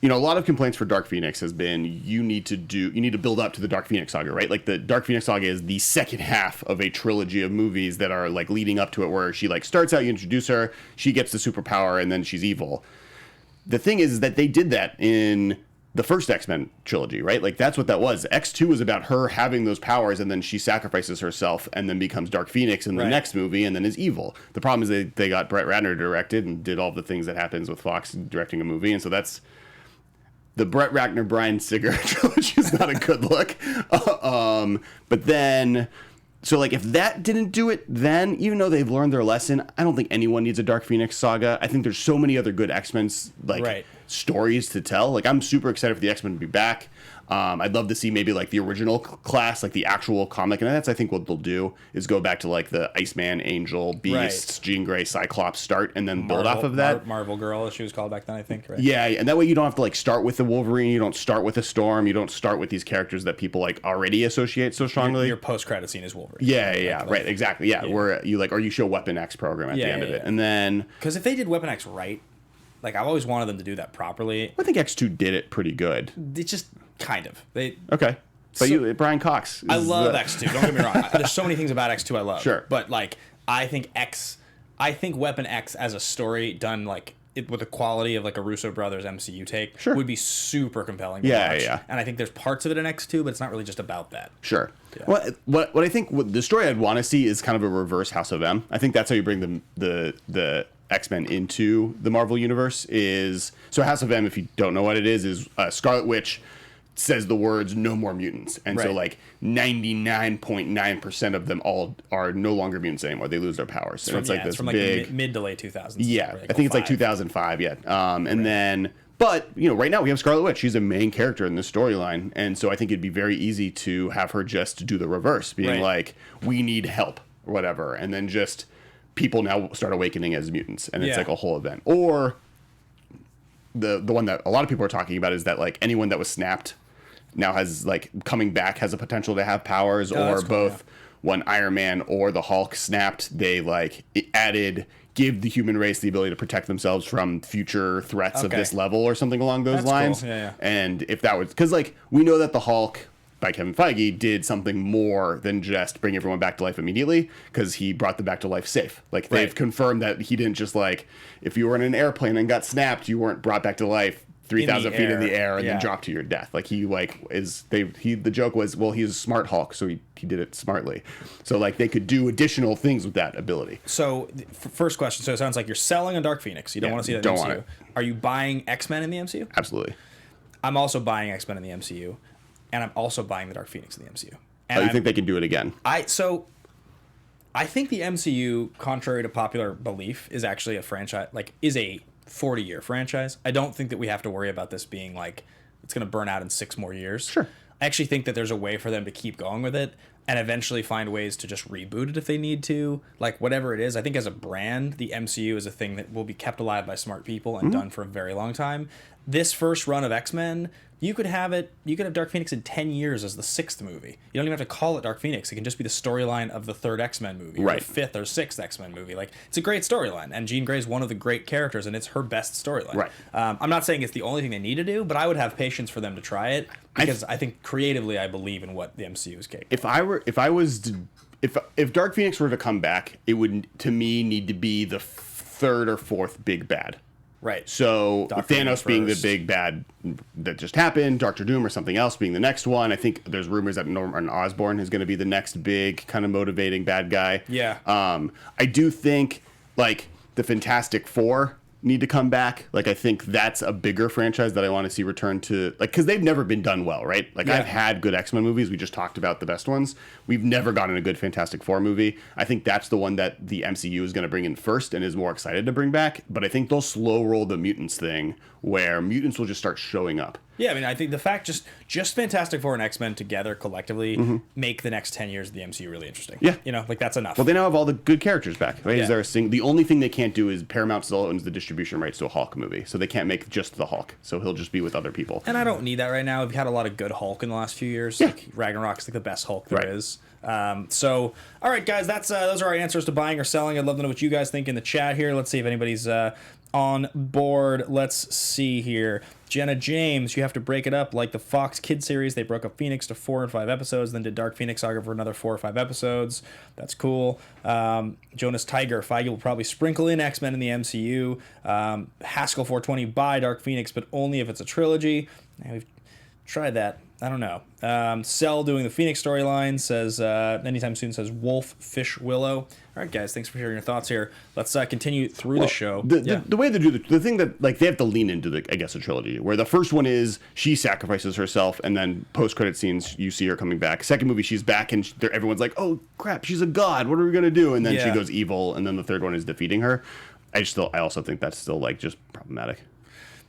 Speaker 3: a lot of complaints for Dark Phoenix has been you need to build up to the Dark Phoenix saga, right? Like the Dark Phoenix saga is the second half of a trilogy of movies that are like leading up to it, where she like starts out, you introduce her, she gets the superpower, and then she's evil. the thing is that they did that in the first X-Men trilogy, right? Like, that's what that was. X2 was about her having those powers, and then she sacrifices herself and then becomes Dark Phoenix in the next movie and then is evil. The problem is they got Brett Ratner directed and did all the things that happens with Fox directing a movie, and so that's the Brett Ratner, Bryan Singer trilogy is not a good look. But then... So, like, if that didn't do it, then, even though they've learned their lesson, I don't think anyone needs a Dark Phoenix saga. I think there's so many other good X-Men, like, stories to tell. Like, I'm super excited for the X-Men to be back. I'd love to see maybe, like, the original class, like, the actual comic. And that's, I think, what they'll do is go back to, like, the Iceman, Angel, Beast, Jean Grey, Cyclops start, and then build off of that.
Speaker 1: Marvel Girl, as she was called back then, I think, right?
Speaker 3: Yeah, and that way you don't have to, like, start with the Wolverine. You don't start with the Storm. You don't start with these characters that people, like, already associate so strongly.
Speaker 1: Your post-credit scene is Wolverine.
Speaker 3: Yeah, right, exactly. Yeah, where you, like, or you show Weapon X program at the end of it. And then...
Speaker 1: Because if they did Weapon X right, like, I've always wanted them to do that properly.
Speaker 3: I think X2 did it pretty good.
Speaker 1: It's just... Kind of.
Speaker 3: Okay. But Brian Cox.
Speaker 1: I love X2. Don't get me wrong. There's so many things about X2 I love.
Speaker 3: Sure.
Speaker 1: But, like, I think Weapon X as a story done, like, with the quality of, like, a Russo Brothers MCU take would be super compelling to watch. Yeah. And I think there's parts of it in X2, but it's not really just about that.
Speaker 3: Sure. Yeah. What I think the story I'd want to see is kind of a reverse House of M. I think that's how you bring the X-Men into the Marvel universe is... So House of M, if you don't know what it is Scarlet Witch says the words "no more mutants," and so like 99.9% of them all are no longer mutants anymore. They lose their powers. And it's like this
Speaker 1: from
Speaker 3: big
Speaker 1: like mid to late 2000s.
Speaker 3: Yeah, I think it's like 2005. Yeah, and then but right now we have Scarlet Witch. She's a main character in this storyline, and so I think it'd be very easy to have her just do the reverse, being like, "We need help," or whatever, and then just people now start awakening as mutants, and it's like a whole event. Or the one that a lot of people are talking about is that like anyone that was snapped now has like coming back has a potential to have powers, or both when Iron Man or the Hulk snapped, they like give the human race the ability to protect themselves from future threats of this level or something along those lines. Cool. Yeah. And if that was because like we know that the Hulk by Kevin Feige did something more than just bring everyone back to life immediately, because he brought them back to life safe. Like they've confirmed that he didn't just like if you were in an airplane and got snapped, you weren't brought back to life 3,000 feet in the air and then dropped to your death. Like he like is the joke was, well, he's a smart Hulk, so he did it smartly. So like they could do additional things with that ability.
Speaker 1: So first question, so it sounds like you're selling a Dark Phoenix. You don't want to see that in the MCU. Are you buying X-Men in the MCU?
Speaker 3: Absolutely.
Speaker 1: I'm also buying X-Men in the MCU, and I'm also buying the Dark Phoenix in the MCU. And
Speaker 3: you think they can do it again?
Speaker 1: I think the MCU, contrary to popular belief, is actually a franchise, like is a 40-year franchise. I don't think that we have to worry about this being like it's going to burn out in 6 more years.
Speaker 3: Sure.
Speaker 1: I actually think that there's a way for them to keep going with it and eventually find ways to just reboot it if they need to. Like whatever it is, I think as a brand, the MCU is a thing that will be kept alive by smart people and done for a very long time. This first run of X-Men, you could have Dark Phoenix in 10 years as the 6th movie. You don't even have to call it Dark Phoenix. It can just be the storyline of the 3rd X-Men movie, or the 5th or 6th X-Men movie. Like, it's a great storyline, and Jean Grey is one of the great characters, and it's her best storyline.
Speaker 3: Right.
Speaker 1: I'm not saying it's the only thing they need to do, but I would have patience for them to try it, because I think creatively I believe in what the MCU is capable.
Speaker 3: If Dark Phoenix were to come back, it would, to me, need to be the 3rd or 4th big bad.
Speaker 1: Right.
Speaker 3: So Thanos being the big bad that just happened, Doctor Doom or something else being the next one. I think there's rumors that Norman Osborn is going to be the next big kind of motivating bad guy.
Speaker 1: Yeah.
Speaker 3: I do think like the Fantastic Four need to come back. Like I think that's a bigger franchise that I want to see return to, like, because they've never been done well, right? Like I've had good X-Men movies. We just talked about the best ones. We've never gotten a good Fantastic Four movie. I think that's the one that the MCU is going to bring in first and is more excited to bring back. But I think they'll slow roll the mutants thing, where mutants will just start showing up.
Speaker 1: Yeah, I mean, I think the fact just Fantastic Four and X-Men together collectively make the next 10 years of the MCU really interesting.
Speaker 3: Yeah.
Speaker 1: Like that's enough.
Speaker 3: Well, they now have all the good characters back. Right?
Speaker 1: Yeah.
Speaker 3: The only thing they can't do is Paramount still owns the distribution rights to a Hulk movie, so they can't make just the Hulk. So he'll just be with other people.
Speaker 1: And I don't need that right now. We've had a lot of good Hulk in the last few years.
Speaker 3: Yeah.
Speaker 1: Like Ragnarok's like the best Hulk there is. So, all right, guys, those are our answers to buying or selling. I'd love to know what you guys think in the chat here. Let's see if anybody's on board. Let's see here. Jenna James, you have to break it up like the Fox Kids series. They broke up Phoenix to 4 and 5 episodes, then did Dark Phoenix Saga for another 4 or 5 episodes. That's cool. Jonas Tiger, Feige will probably sprinkle in X-Men in the MCU. Haskell 420, buy Dark Phoenix, but only if it's a trilogy. Now, we've tried that. I don't know. Cell doing the Phoenix storyline says anytime soon, says Wolf Fish Willow. All right, guys, thanks for sharing your thoughts here. Let's continue through the show.
Speaker 3: The way they do the thing that like they have to lean into a trilogy where the first one is she sacrifices herself and then post credit scenes you see her coming back. Second movie she's back and everyone's like, oh crap, she's a god. What are we gonna do? And then she goes evil. And then the third one is defeating her. I also think that's still like just problematic.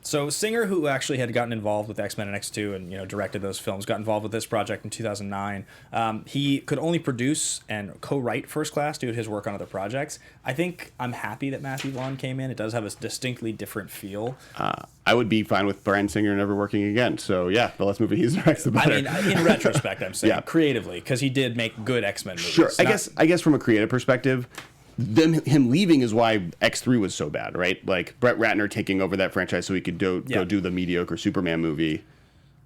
Speaker 1: So Singer, who actually had gotten involved with X-Men and X2 and directed those films, got involved with this project in 2009. He could only produce and co-write First Class due to his work on other projects. I think I'm happy that Matthew Vaughn came in. It does have a distinctly different feel.
Speaker 3: I would be fine with Bryan Singer never working again. So yeah, the less movie he directs, the better.
Speaker 1: I mean, in retrospect, I'm saying creatively, because he did make good X-Men movies.
Speaker 3: Sure, I guess from a creative perspective. Him leaving is why X3 was so bad, right? Like Brett Ratner taking over that franchise so he could go do the mediocre Superman movie.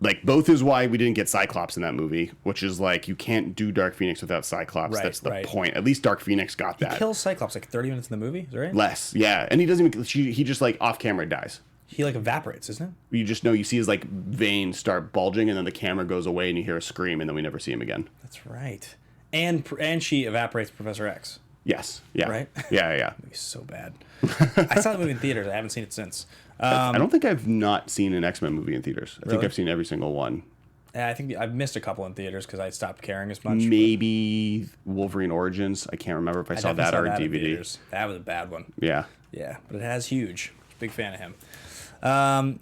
Speaker 3: Like both is why we didn't get Cyclops in that movie, which is like you can't do Dark Phoenix without Cyclops. That's the point. At least Dark Phoenix got that.
Speaker 1: He kills Cyclops like 30 minutes in the movie, right?
Speaker 3: Less, yeah. And he doesn't even. He just like off camera dies.
Speaker 1: He like evaporates, isn't it?
Speaker 3: You just know you see his like veins start bulging, and then the camera goes away, and you hear a scream, and then we never see him again.
Speaker 1: That's right. And she evaporates Professor X.
Speaker 3: Yes. Yeah.
Speaker 1: Right?
Speaker 3: Yeah.
Speaker 1: It's so bad. I saw the movie in theaters. I haven't seen it since.
Speaker 3: I don't think I've not seen an X-Men movie in theaters. I think I've seen every single one.
Speaker 1: Yeah, I think I've missed a couple in theaters because I stopped caring as much.
Speaker 3: Maybe Wolverine Origins. I can't remember if I saw that or a DVD.
Speaker 1: That was a bad one.
Speaker 3: Yeah.
Speaker 1: Yeah, but it has huge. Big fan of him. All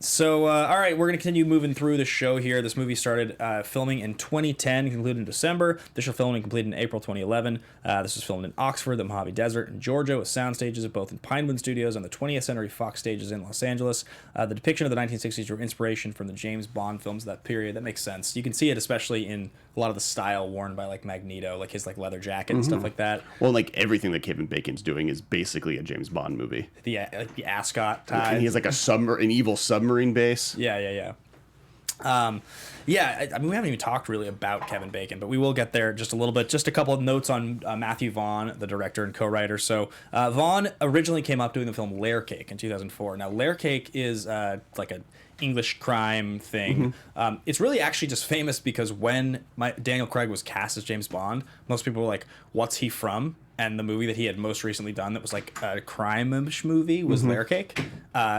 Speaker 1: right, we're going to continue moving through the show here. This movie started filming in 2010, concluded in December. Initial filming completed in April 2011. This was filmed in Oxford, the Mojave Desert, and Georgia, with sound stages at both in Pinewood Studios and the 20th Century Fox stages in Los Angeles. The depiction of the 1960s drew inspiration from the James Bond films of that period. That makes sense. You can see it especially in a lot of the style worn by like Magneto, like his like leather jacket and stuff like that.
Speaker 3: Well, like everything that Kevin Bacon's doing is basically a James Bond movie.
Speaker 1: The ascot tie.
Speaker 3: And he has like an evil submarine base.
Speaker 1: Yeah. I mean, we haven't even talked really about Kevin Bacon, but we will get there just a little bit. Just a couple of notes on Matthew Vaughn, the director and co-writer. So Vaughn originally came up doing the film Layer Cake in 2004. Now, Layer Cake is like an English crime thing. It's really actually just famous because when Daniel Craig was cast as James Bond, most people were like, what's he from? And the movie that he had most recently done that was like a crime-ish movie was Layer Cake.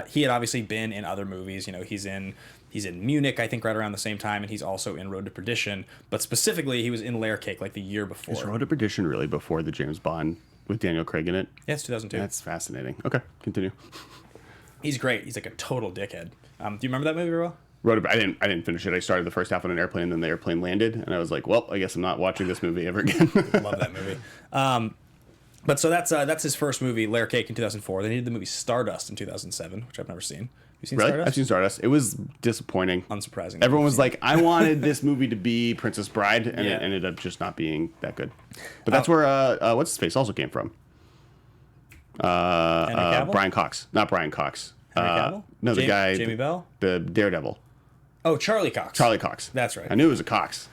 Speaker 1: He had obviously been in other movies. He's in Munich, I think, right around the same time, and he's also in Road to Perdition. But specifically, he was in Layer Cake like the year before.
Speaker 3: Is Road to Perdition really before the James Bond with Daniel Craig in it?
Speaker 1: Yeah, it's 2002.
Speaker 3: That's fascinating. Okay, continue.
Speaker 1: He's great. He's like a total dickhead. Do you remember that movie very well?
Speaker 3: I didn't finish it. I started the first half on an airplane, and then the airplane landed, and I was like, well, I guess I'm not watching this movie ever again.
Speaker 1: Love that movie. But so that's his first movie, Layer Cake, in 2004. Then he did the movie Stardust in 2007, which I've never seen. You seen
Speaker 3: really?
Speaker 1: Stardust?
Speaker 3: I've seen Stardust. It was disappointing.
Speaker 1: Unsurprising.
Speaker 3: Everyone was like, I wanted this movie to be Princess Bride, and it ended up just not being that good. But that's where what's his face also came from. Brian Cox, not Brian Cox.
Speaker 1: Henry Cavill?
Speaker 3: No, the guy,
Speaker 1: Jamie Bell,
Speaker 3: the Daredevil.
Speaker 1: Oh, Charlie Cox.
Speaker 3: Charlie Cox.
Speaker 1: That's right.
Speaker 3: I knew it was a Cox.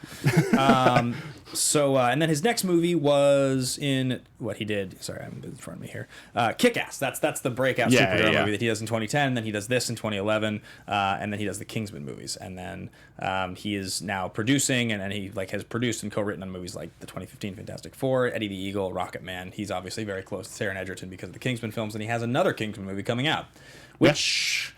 Speaker 1: And then his next movie was in what he did. Sorry, I'm in front of me here. Kick-Ass. That's the breakout superhero movie that he does in 2010. And then he does this in 2011, and then he does the Kingsman movies. And then he is now producing, and he has produced and co-written on movies like the 2015 Fantastic Four, Eddie the Eagle, Rocket Man. He's obviously very close to Taron Egerton because of the Kingsman films, and he has another Kingsman movie coming out, which. Yeah.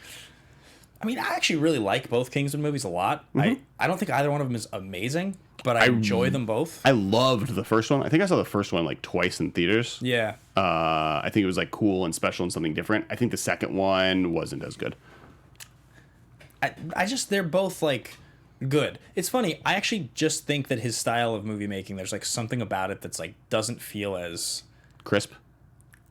Speaker 1: I mean, I actually really like both Kingsman movies a lot. I don't think either one of them is amazing, but I enjoy them both.
Speaker 3: I loved the first one. I think I saw the first one like twice in theaters.
Speaker 1: Yeah.
Speaker 3: I think it was like cool and special and something different. I think the second one wasn't as good.
Speaker 1: They're both like good. It's funny. I actually just think that his style of movie making, there's like something about it that's like doesn't feel as
Speaker 3: crisp.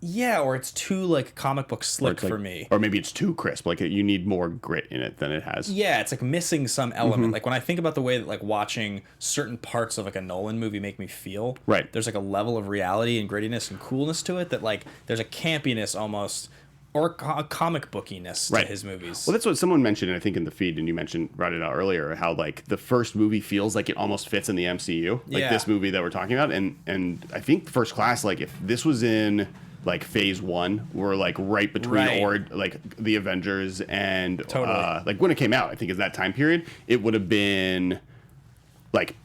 Speaker 1: Yeah, or it's too like comic book slick for me.
Speaker 3: Or maybe it's too crisp. Like you need more grit in it than it has.
Speaker 1: Yeah, it's like missing some element. Like when I think about the way that like watching certain parts of like a Nolan movie make me feel,
Speaker 3: right?
Speaker 1: There's like a level of reality and grittiness and coolness to it that like there's a campiness almost, or a comic bookiness to his movies.
Speaker 3: Well, that's what someone mentioned, I think, in the feed, and you brought it out earlier, how like the first movie feels like it almost fits in the MCU, like this movie that we're talking about, and I think First Class, like if this was in like phase 1, we're like right between or like the Avengers and like when it came out, I think is that time period, it would have been like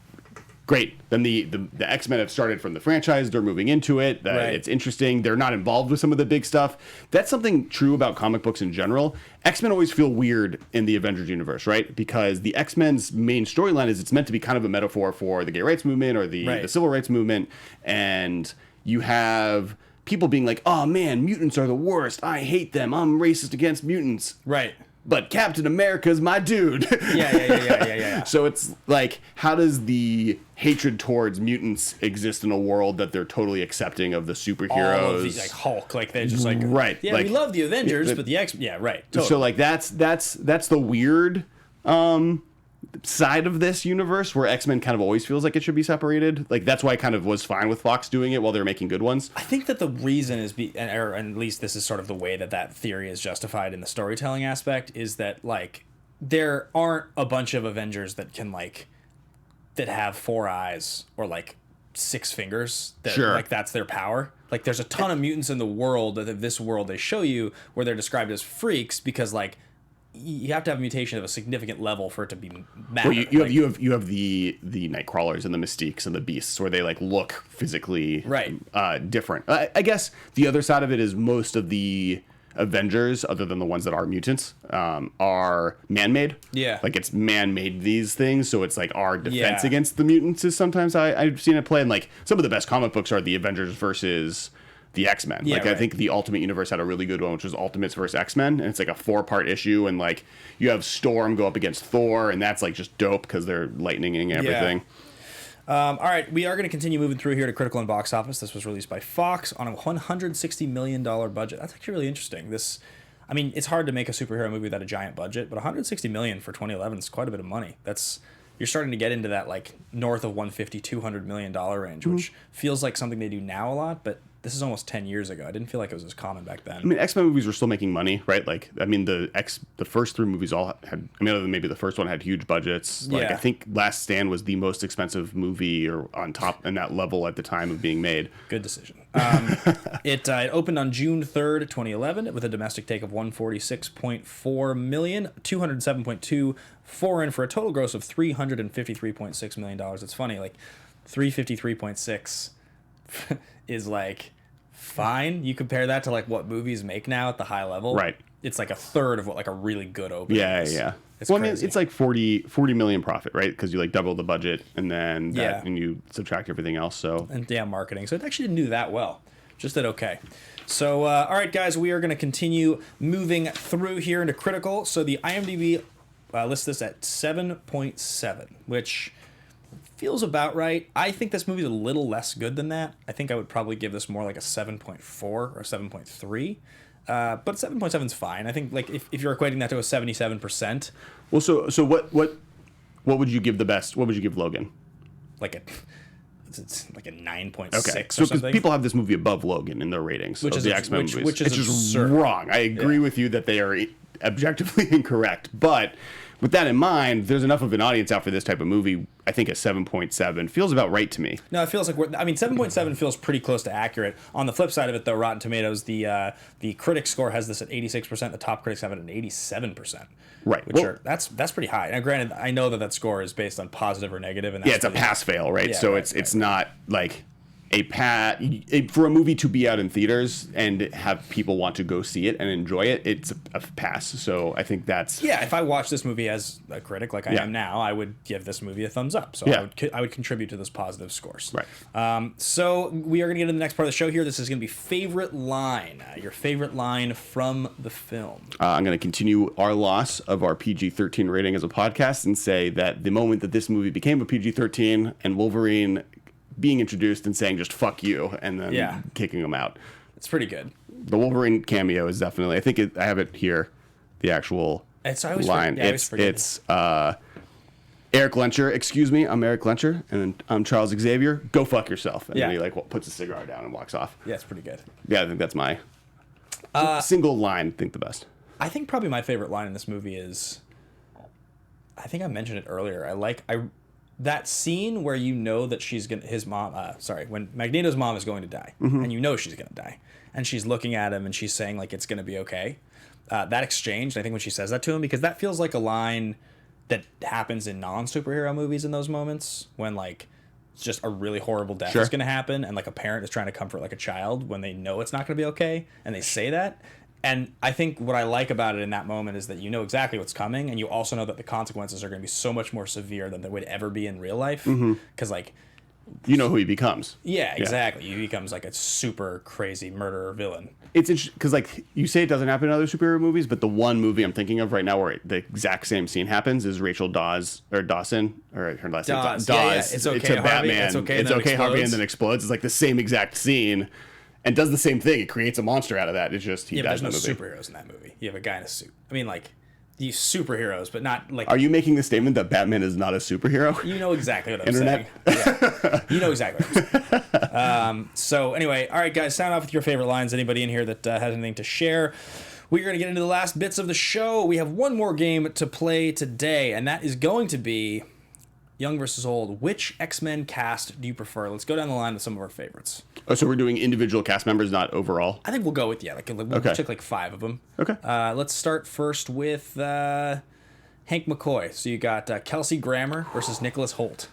Speaker 3: great. Then the X-Men have started from the franchise. They're moving into it. It's interesting. They're not involved with some of the big stuff. That's something true about comic books in general. X-Men always feel weird in the Avengers universe, right? Because the X-Men's main storyline is it's meant to be kind of a metaphor for the gay rights movement or the civil rights movement. And you have people being like, oh man, mutants are the worst. I hate them. I'm racist against mutants.
Speaker 1: Right.
Speaker 3: But Captain America's my dude.
Speaker 1: Yeah.
Speaker 3: So it's like, how does the hatred towards mutants exist in a world that they're totally accepting of the superheroes?
Speaker 1: All of these, like Hulk, like they're just like, yeah,
Speaker 3: like,
Speaker 1: we love the Avengers, but the X, totally.
Speaker 3: So like that's the weird side of this universe where X-Men kind of always feels like it should be separated. Like that's why I kind of was fine with Fox doing it while they were making good ones.
Speaker 1: I think that the reason is or at least this is sort of the way that theory is justified in the storytelling aspect, is that like there aren't a bunch of Avengers that can like that have 4 eyes or like 6 fingers that like that's their power. Like there's a ton of mutants in the world, that this world they show you, where they're described as freaks because like you have to have a mutation of a significant level for it to be matter.
Speaker 3: Well, you have the Nightcrawlers and the Mystiques and the Beasts where they like look physically different. I guess the other side of it is most of the Avengers, other than the ones that are mutants, are man-made.
Speaker 1: Yeah,
Speaker 3: like it's man-made these things, so it's like our defense against the mutants is sometimes I've seen it play. And like some of the best comic books are the Avengers versus the X-Men. I think the Ultimate Universe had a really good one, which was Ultimates versus X-Men, and it's like a 4-part issue, and like you have Storm go up against Thor, and that's like just dope because they're lightninging everything.
Speaker 1: All right, we are going to continue moving through here to Critical and Box Office. This was released by Fox on a $160 million budget. That's actually really interesting. I mean, it's hard to make a superhero movie without a giant budget, but $160 million for 2011 is quite a bit of money. You're starting to get into that like north of $150, $200 million range, which feels like something they do now a lot, but this is almost 10 years ago. I didn't feel like it was as common back then.
Speaker 3: I mean, X-Men movies were still making money, right? Like, I mean, the first 3 movies all had, I mean, other than maybe the first one, had huge budgets. Like, I think Last Stand was the most expensive movie or on top in that level at the time of being made.
Speaker 1: Good decision. It opened on June 3rd, 2011 with a domestic take of $146.4 million, $207.2 foreign, for a total gross of $353.6 million. It's funny, like 353.6 is like fine. You compare that to like what movies make now at the high level,
Speaker 3: right?
Speaker 1: It's like a third of what like a really good opening is. It's
Speaker 3: well, crazy. I mean, it's like 40 million profit, right? Because you like double the budget and then and you subtract everything else. So
Speaker 1: marketing. So it actually didn't do that well. Just did okay. So all right, guys, we are going to continue moving through here into Critical. So the IMDb lists this at 7.7, which feels about right. I think this movie's a little less good than that. I think I would probably give this more like a 7.4 or 7.3. But 7.7 is fine. I think like if you're equating that to a 77%.
Speaker 3: Well, so what would you give the best? What would you give Logan?
Speaker 1: It's like a 9.6
Speaker 3: okay.
Speaker 1: or
Speaker 3: so
Speaker 1: something.
Speaker 3: People have this movie above Logan in their ratings
Speaker 1: of
Speaker 3: the X-Men movies.
Speaker 1: Which is
Speaker 3: just
Speaker 1: absurd.
Speaker 3: Wrong. I agree with you that they are objectively incorrect, but with that in mind, there's enough of an audience out for this type of movie. I think a 7.7 feels about right to me.
Speaker 1: No, it feels like 7.7 feels pretty close to accurate. On the flip side of it, though, Rotten Tomatoes, the critic score has this at 86%. The top critics have it at 87%.
Speaker 3: Right.
Speaker 1: That's pretty high. Now, granted, I know that score is based on positive or negative, and
Speaker 3: it's a pass-fail, right? So it's not like for a movie to be out in theaters and have people want to go see it and enjoy it, it's a pass. So I think that's
Speaker 1: if I watch this movie as a critic like I am now, I would give this movie a thumbs up. So I would contribute to those positive scores.
Speaker 3: Right.
Speaker 1: So we are going to get into the next part of the show here. This is going to be favorite line. Your favorite line from the film.
Speaker 3: I'm going to continue our loss of our PG-13 rating as a podcast and say that the moment that this movie became a PG-13 and Wolverine being introduced and saying just fuck you and then kicking him out,
Speaker 1: It's pretty good.
Speaker 3: The Wolverine cameo is definitely. I think I have it here. The actual line. It's Eric Lencher. Excuse me, I'm Eric Lencher, and I'm Charles Xavier. Go fuck yourself. And then he puts a cigar down and walks off.
Speaker 1: Yeah, it's pretty good.
Speaker 3: Yeah, I think that's my single line. I think the best.
Speaker 1: I think probably my favorite line in this movie is. I think I mentioned it earlier. That scene where you know that when Magneto's mom is going to die, and you know she's going to die, and she's looking at him and she's saying like it's going to be okay. That exchange, I think when she says that to him, because that feels like a line that happens in non-superhero movies in those moments when like it's just a really horrible death is going to happen, and like a parent is trying to comfort like a child when they know it's not going to be okay, and they say that. And I think what I like about it in that moment is that you know exactly what's coming, and you also know that the consequences are going to be so much more severe than they would ever be in real life. Because, like...
Speaker 3: You know who he becomes.
Speaker 1: Yeah, exactly. He becomes, like, a super crazy murderer villain.
Speaker 3: It's interesting, because, like, you say it doesn't happen in other superhero movies, but the one movie I'm thinking of right now where the exact same scene happens is Rachel Dawson, or her last name, Dawes.
Speaker 1: Yeah. It's okay,
Speaker 3: to Batman. It's okay, Harvey, and then explodes. It's, like, the same exact scene. And does the same thing. It creates a monster out of that. It's just he dies in the movie.
Speaker 1: There's no superheroes in that movie. You have a guy in a suit. I mean, like, these superheroes, but not like...
Speaker 3: Are you making the statement that Batman is not a superhero?
Speaker 1: You know exactly what I'm saying. Yeah. You know exactly what I'm saying. So, anyway, all right, guys, sound off with your favorite lines. Anybody in here that has anything to share? We're going to get into the last bits of the show. We have one more game to play today, and that is going to be... Young versus old. Which X-Men cast do you prefer? Let's go down the line with some of our favorites.
Speaker 3: Oh, so we're doing individual cast members, not overall?
Speaker 1: I think we'll go with, we'll check like 5 of them.
Speaker 3: Okay.
Speaker 1: Let's start first with Hank McCoy. So you got Kelsey Grammer versus Nicholas Hoult.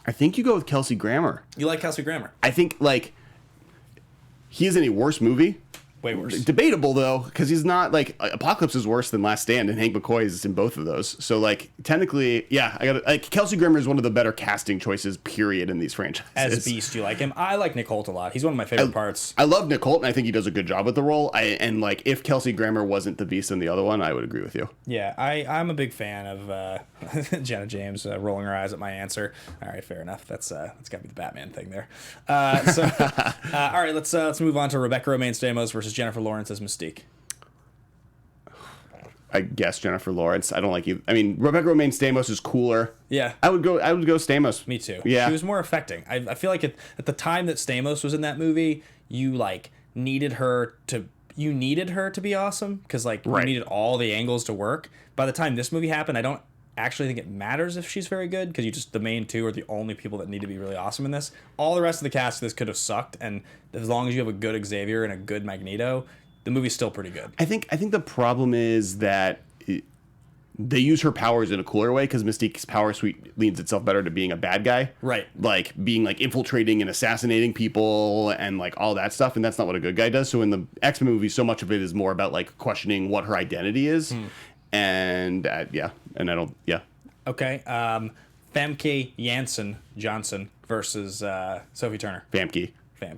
Speaker 3: I think you go with Kelsey Grammer.
Speaker 1: You like Kelsey Grammer?
Speaker 3: I think, like, he is in a worse movie.
Speaker 1: Way worse.
Speaker 3: Debatable, though, because he's not, like, Apocalypse is worse than Last Stand, and Hank McCoy is in both of those. So, like, technically, yeah, Kelsey Grammer is one of the better casting choices, period, in these franchises.
Speaker 1: As Beast, you like him? I like Nick Hoult a lot. He's one of my favorite parts.
Speaker 3: I love Nick Hoult, and I think he does a good job with the role. And, like, if Kelsey Grammer wasn't the Beast in the other one, I would agree with you.
Speaker 1: Yeah, I'm a big fan of Jenna James rolling her eyes at my answer. All right, fair enough. That's got to be the Batman thing there. All right, let's move on to Rebecca Romaine Stamos versus Jennifer Lawrence as Mystique.
Speaker 3: I guess Jennifer Lawrence. I don't like you. I mean, Rebecca Romaine Stamos is cooler.
Speaker 1: Yeah.
Speaker 3: I would go Stamos.
Speaker 1: Me too.
Speaker 3: Yeah.
Speaker 1: She was more affecting. I feel like at the time that Stamos was in that movie, you like needed her to be awesome because like you needed all the angles to work. By the time this movie happened, I don't actually think it matters if she's very good because the main two are the only people that need to be really awesome in this. All the rest of the cast of this could have sucked, and as long as you have a good Xavier and a good Magneto, the movie's still pretty good.
Speaker 3: I think the problem is that they use her powers in a cooler way because Mystique's power suite leans itself better to being a bad guy.
Speaker 1: Right.
Speaker 3: Like being like infiltrating and assassinating people and like all that stuff. And that's not what a good guy does. So in the X-Men movies, so much of it is more about like questioning what her identity is. And
Speaker 1: Okay. Famke Johnson versus Sophie Turner.
Speaker 3: Famke,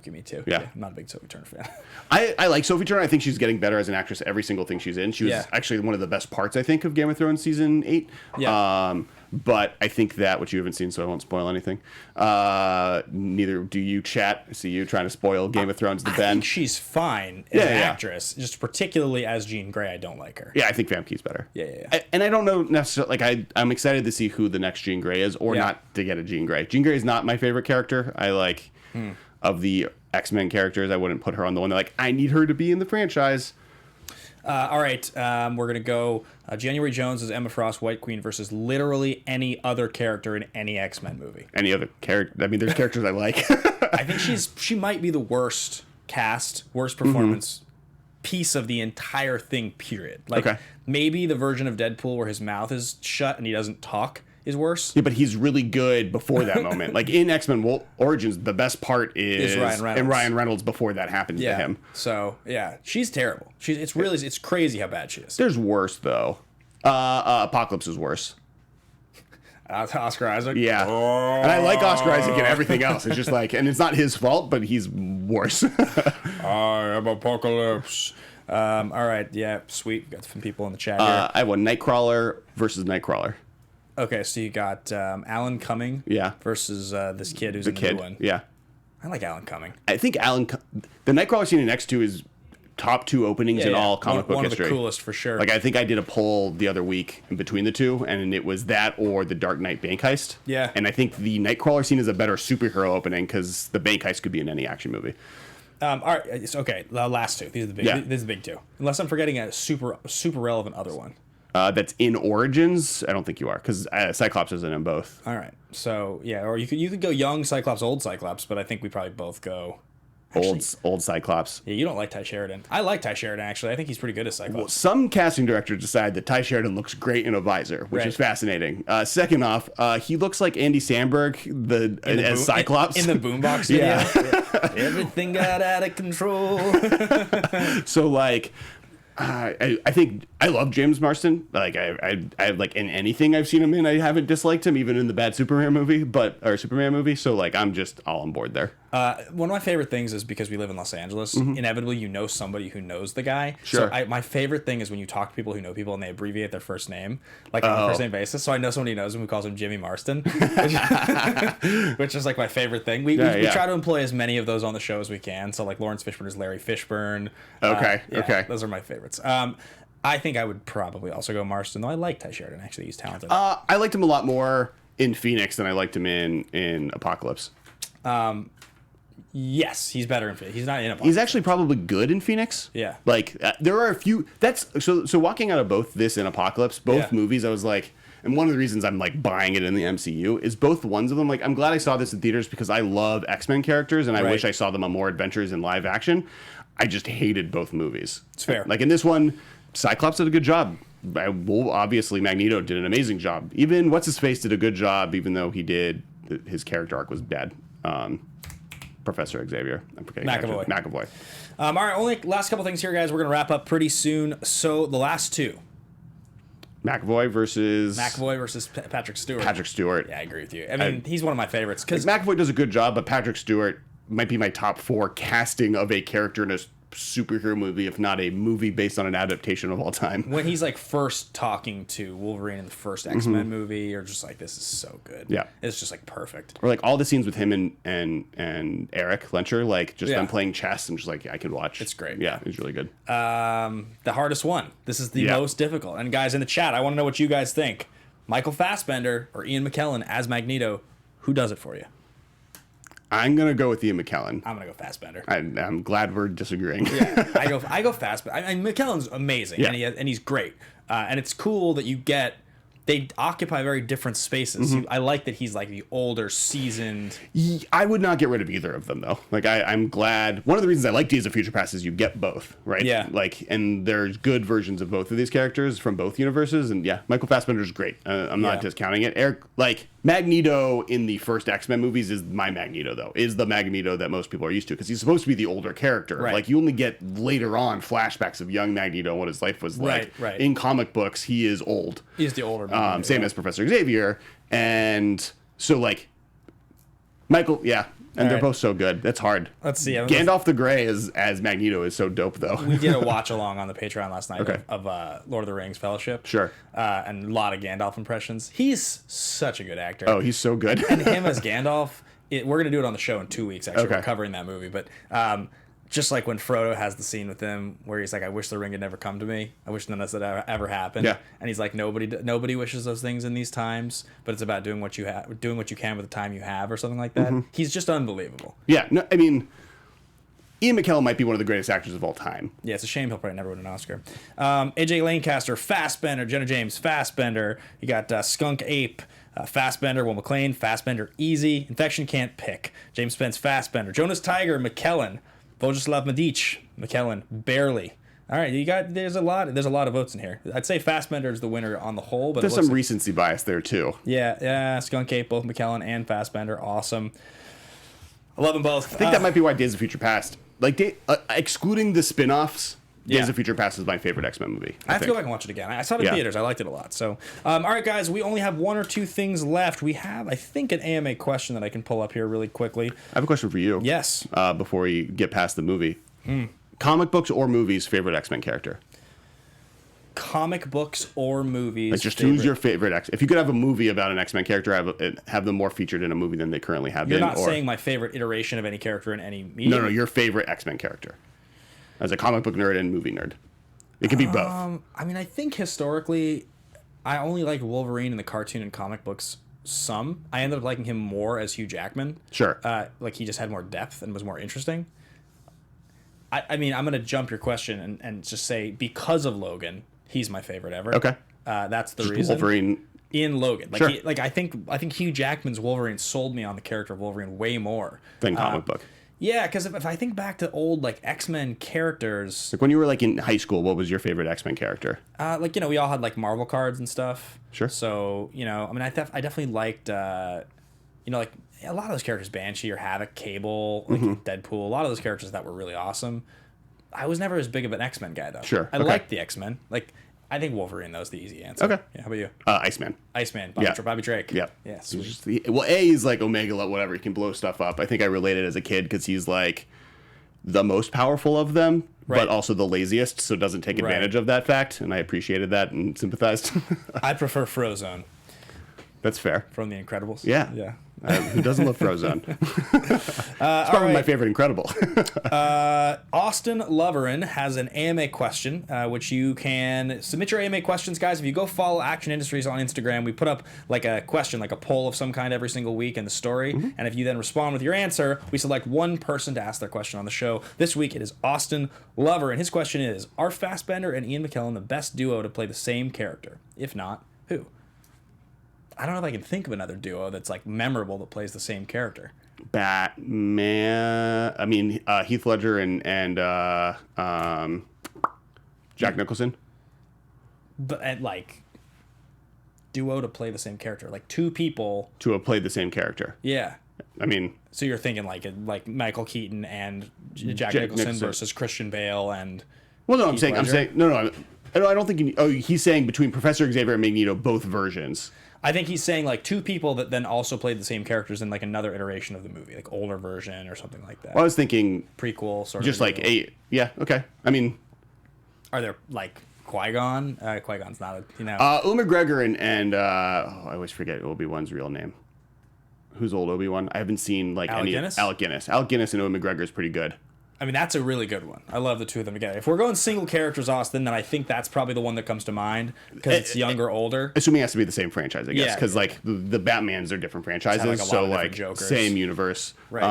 Speaker 1: me too.
Speaker 3: Yeah.
Speaker 1: I'm not a big Sophie Turner fan.
Speaker 3: I like Sophie Turner. I think she's getting better as an actress every single thing she's in. She was actually one of the best parts, I think, of Game of Thrones season 8.
Speaker 1: Yeah.
Speaker 3: But I think that, which you haven't seen, so I won't spoil anything. Neither do you, chat. I see you trying to spoil Game of Thrones to Ben.
Speaker 1: I think she's fine as an actress. Just particularly as Jean Grey, I don't like her.
Speaker 3: Yeah, I think Famke's better.
Speaker 1: Yeah.
Speaker 3: And I don't know necessarily, like, I'm excited to see who the next Jean Grey is, or not to get a Jean Grey. Jean Grey is not my favorite character. I like, of the X-Men characters, I wouldn't put her on the one that, like, I need her to be in the franchise.
Speaker 1: All right, we're going to go January Jones as Emma Frost, White Queen, versus literally any other character in any X-Men movie.
Speaker 3: Any other character? I mean, there's characters I like.
Speaker 1: I think she might be the worst performance piece of the entire thing, period. Like, maybe the version of Deadpool where his mouth is shut and he doesn't talk is worse.
Speaker 3: Yeah, but he's really good before that moment. Like, in X-Men Origins, the best part is Ryan Reynolds before that happens to him.
Speaker 1: So, yeah, she's terrible. It's crazy how bad she is.
Speaker 3: There's worse, though. Apocalypse is worse.
Speaker 1: Oscar Isaac?
Speaker 3: Yeah. Oh. And I like Oscar Isaac and everything else. It's just like, and it's not his fault, but he's worse.
Speaker 1: I am Apocalypse. All right, yeah, sweet. We've got some people in the chat here.
Speaker 3: I have one, Nightcrawler versus Nightcrawler.
Speaker 1: Okay, so you got Alan Cumming versus this kid who's in the new one.
Speaker 3: Yeah.
Speaker 1: I like Alan Cumming.
Speaker 3: I think the Nightcrawler scene in X2 is top 2 openings in all comic book history.
Speaker 1: One of the coolest for sure.
Speaker 3: Like, I think I did a poll the other week in between the two, and it was that or the Dark Knight bank heist.
Speaker 1: Yeah.
Speaker 3: And I think the Nightcrawler scene is a better superhero opening because the bank heist could be in any action movie.
Speaker 1: All right, okay. The last two. These are the big. Yeah. This is the big two. Unless I'm forgetting a super relevant other one.
Speaker 3: That's in Origins. I don't think you are, because Cyclops is in them both.
Speaker 1: All right. So yeah, or you could go young Cyclops, old Cyclops, but I think we probably both go.
Speaker 3: Actually, old Cyclops.
Speaker 1: Yeah, you don't like Ty Sheridan. I like Ty Sheridan, actually. I think he's pretty good as Cyclops.
Speaker 3: Well, some casting directors decide that Ty Sheridan looks great in a visor, which is fascinating. Second off, he looks like Andy Samberg as Cyclops.
Speaker 1: In the Boombox video. Yeah. Everything got out of control.
Speaker 3: So, like... I think I love James Marsden. Like I like in anything I've seen him in, I haven't disliked him, even in the bad Superman movie. So like I'm just all on board there.
Speaker 1: One of my favorite things is because we live in Los Angeles, inevitably you know somebody who knows the guy.
Speaker 3: Sure.
Speaker 1: So my favorite thing is when you talk to people who know people and they abbreviate their first name, like on a first name basis. So I know somebody who knows him who calls him Jimmy Marston, which is like my favorite thing. We try to employ as many of those on the show as we can. So like Lawrence Fishburne is Larry Fishburne.
Speaker 3: Okay.
Speaker 1: Those are my favorites. I think I would probably also go Marston, though I like Ty Sheridan. Actually, he's talented.
Speaker 3: I liked him a lot more in Phoenix than I liked him in Apocalypse.
Speaker 1: Yes, he's better in Phoenix. He's not in Apocalypse.
Speaker 3: He's actually probably good in Phoenix.
Speaker 1: Yeah.
Speaker 3: Like there are a few. That's so walking out of both this and Apocalypse, both movies, I was like. And one of the reasons I'm like buying it in the MCU is both ones of them. Like, I'm glad I saw this in theaters because I love X-Men characters and I wish I saw them on more adventures in live action. I just hated both movies.
Speaker 1: It's fair.
Speaker 3: Like in this one, Cyclops did a good job. Obviously, Magneto did an amazing job. Even What's-His-Face did a good job, even though his character arc was bad. Professor Xavier. I'm forgetting. McAvoy.
Speaker 1: All right, only last couple things here, guys. We're going to wrap up pretty soon. So the last two.
Speaker 3: McAvoy versus
Speaker 1: Patrick Stewart.
Speaker 3: Patrick Stewart.
Speaker 1: Yeah, I agree with you. I mean, he's one of my favorites. Because
Speaker 3: McAvoy does a good job, but Patrick Stewart might be my top 4 casting of a character in a superhero movie, if not a movie based on an adaptation of all time.
Speaker 1: When he's like first talking to Wolverine in the first X-Men movie, you're just like, this is so good.
Speaker 3: Yeah.
Speaker 1: It's just like perfect.
Speaker 3: Or like all the scenes with him and Eric Lencher, like just them playing chess and just like I could watch.
Speaker 1: It's great.
Speaker 3: Yeah, it's really good.
Speaker 1: The hardest one. This is the most difficult. And guys in the chat, I want to know what you guys think. Michael Fassbender or Ian McKellen as Magneto, who does it for you?
Speaker 3: I'm gonna go with Ian McKellen.
Speaker 1: I'm gonna go Fassbender.
Speaker 3: I'm glad we're disagreeing.
Speaker 1: Yeah, I go Fassbender. I mean, McKellen's amazing, and he's great. And it's cool that they occupy very different spaces. I like that he's like the older, seasoned.
Speaker 3: I would not get rid of either of them though. Like I'm glad. One of the reasons I like Days of Future Past is you get both, right?
Speaker 1: Yeah.
Speaker 3: Like, and there's good versions of both of these characters from both universes, and Michael Fassbender's great. I'm not discounting it. Eric, like Magneto in the first X-Men movies is my Magneto though. Is the Magneto that most people are used to because he's supposed to be the older character.
Speaker 1: Right.
Speaker 3: Like you only get later on flashbacks of young Magneto and what his life was like.
Speaker 1: Right.
Speaker 3: In comic books, he is old.
Speaker 1: He's the older.
Speaker 3: Same as Professor Xavier, and so like Michael, and they're both so good. That's hard.
Speaker 1: Let's see.
Speaker 3: Gandalf the Grey as Magneto is so dope, though.
Speaker 1: We did a watch along on the Patreon last night of Lord of the Rings Fellowship.
Speaker 3: Sure.
Speaker 1: And a lot of Gandalf impressions. He's such a good actor.
Speaker 3: Oh, he's so good.
Speaker 1: And him as Gandalf, we're going to do it on the show in 2 weeks, actually. We're covering that movie. But just like when Frodo has the scene with him where he's like, I wish the ring had never come to me. I wish none of this had ever happened.
Speaker 3: Yeah.
Speaker 1: And he's like, nobody wishes those things in these times, but it's about doing what you can with the time you have or something like that. He's just unbelievable.
Speaker 3: Yeah. No, I mean, Ian McKellen might be one of the greatest actors of all time.
Speaker 1: Yeah, it's a shame he'll probably never win an Oscar. AJ Lancaster, Fassbender, Jenna James, Fassbender. You got Skunk Ape, Fassbender, Will McLean, Fassbender, easy. Infection can't pick. James Spence, Fassbender. Jonas Tiger, McKellen. Vojislav Medic, McKellen, barely. All right, there's a lot of votes in here. I'd say Fassbender is the winner on the whole, but
Speaker 3: there's some recency bias there too.
Speaker 1: Yeah, Skunk Ape, both McKellen and Fassbender, awesome. I love them both.
Speaker 3: I think that might be why Days of Future Past, like excluding the spin-offs, Days of Future Past is my favorite X-Men movie.
Speaker 1: I have to go back and watch it again. I saw it in theaters. I liked it a lot. So, all right, guys, we only have 1 or 2 things left. We have, I think, an AMA question that I can pull up here really quickly.
Speaker 3: I have a question for you.
Speaker 1: Yes.
Speaker 3: Before we get past the movie. Comic books or movies, favorite X-Men character?
Speaker 1: comic books or movies.
Speaker 3: Like just who's your favorite X? If you could have a movie about an X-Men character, have them more featured in a movie than they currently have
Speaker 1: You're
Speaker 3: been.
Speaker 1: not saying my favorite iteration of any character in any medium?
Speaker 3: No, your favorite X-Men character. As a comic book nerd and movie nerd. It could be both.
Speaker 1: I mean, I think historically, I only liked Wolverine in the cartoon and comic books some. I ended up liking him more as Hugh Jackman.
Speaker 3: Sure.
Speaker 1: Like, he just had more depth and was more interesting. I mean, I'm going to jump your question and just say, because of Logan, he's my favorite ever.
Speaker 3: Okay.
Speaker 1: That's the
Speaker 3: just
Speaker 1: reason.
Speaker 3: Wolverine.
Speaker 1: In Logan. Like,
Speaker 3: sure.
Speaker 1: I think Hugh Jackman's Wolverine sold me on the character of Wolverine way more.
Speaker 3: Than comic book.
Speaker 1: Yeah, because if I think back to old, like, X-Men characters...
Speaker 3: Like, when you were, like, in high school, what was your favorite X-Men character?
Speaker 1: Like, we all had, like, Marvel cards and stuff.
Speaker 3: Sure.
Speaker 1: So, I mean, I definitely liked, like, a lot of those characters, Banshee or Havoc, Cable, like Deadpool, a lot of those characters that were really awesome. I was never as big of an X-Men guy, though.
Speaker 3: Sure.
Speaker 1: I liked the X-Men. Like, I think Wolverine, though, is the easy answer.
Speaker 3: Okay.
Speaker 1: Yeah, how about you?
Speaker 3: Iceman.
Speaker 1: Bobby Drake.
Speaker 3: Yeah.
Speaker 1: Yeah, sweet.
Speaker 3: A is, like, Omega, whatever. He can blow stuff up. I think I related as a kid because he's, like, the most powerful of them, but also the laziest, so doesn't take advantage of that fact, and I appreciated that and sympathized.
Speaker 1: I prefer Frozone.
Speaker 3: That's fair.
Speaker 1: From The Incredibles.
Speaker 3: Yeah.
Speaker 1: Yeah.
Speaker 3: Who doesn't love Frozone? It's probably my favorite Incredible.
Speaker 1: Austin Loverin has an AMA question, which you can submit your AMA questions, guys. If you go follow Action Industries on Instagram, we put up like a question, like a poll of some kind every single week in the story. And if you then respond with your answer, we select one person to ask their question on the show. This week it is Austin Loverin. His question is, are Fassbender and Ian McKellen the best duo to play the same character? If not, who? I don't know if I can think of another duo that's like memorable that plays the same character.
Speaker 3: Batman. I mean, Heath Ledger and Jack Nicholson.
Speaker 1: But like duo to play the same character, like two people
Speaker 3: to have played the same character.
Speaker 1: Yeah.
Speaker 3: I mean,
Speaker 1: so you're thinking like Michael Keaton and Jack Nicholson versus Christian Bale and.
Speaker 3: Well, no, I'm saying no. I don't think. He's saying between Professor Xavier and Magneto, both versions.
Speaker 1: I think he's saying like two people that then also played the same characters in like another iteration of the movie, like older version or something like that.
Speaker 3: Well, I was thinking
Speaker 1: prequel sort of.
Speaker 3: Just like yeah, okay. I mean,
Speaker 1: are there like Qui-Gon? Qui-Gon's not a Ewan
Speaker 3: McGregor and I always forget Obi-Wan's real name. Who's old Obi-Wan? I haven't seen like
Speaker 1: Alec Guinness?
Speaker 3: Alec Guinness. Alec Guinness and Ewan McGregor is pretty good.
Speaker 1: I mean, that's a really good one. I love the two of them together. If we're going single characters, Austin, then I think that's probably the one that comes to mind because it's younger, older.
Speaker 3: Assuming it has to be the same franchise, I guess, because like the Batmans are different franchises, so like same universe.
Speaker 1: Right.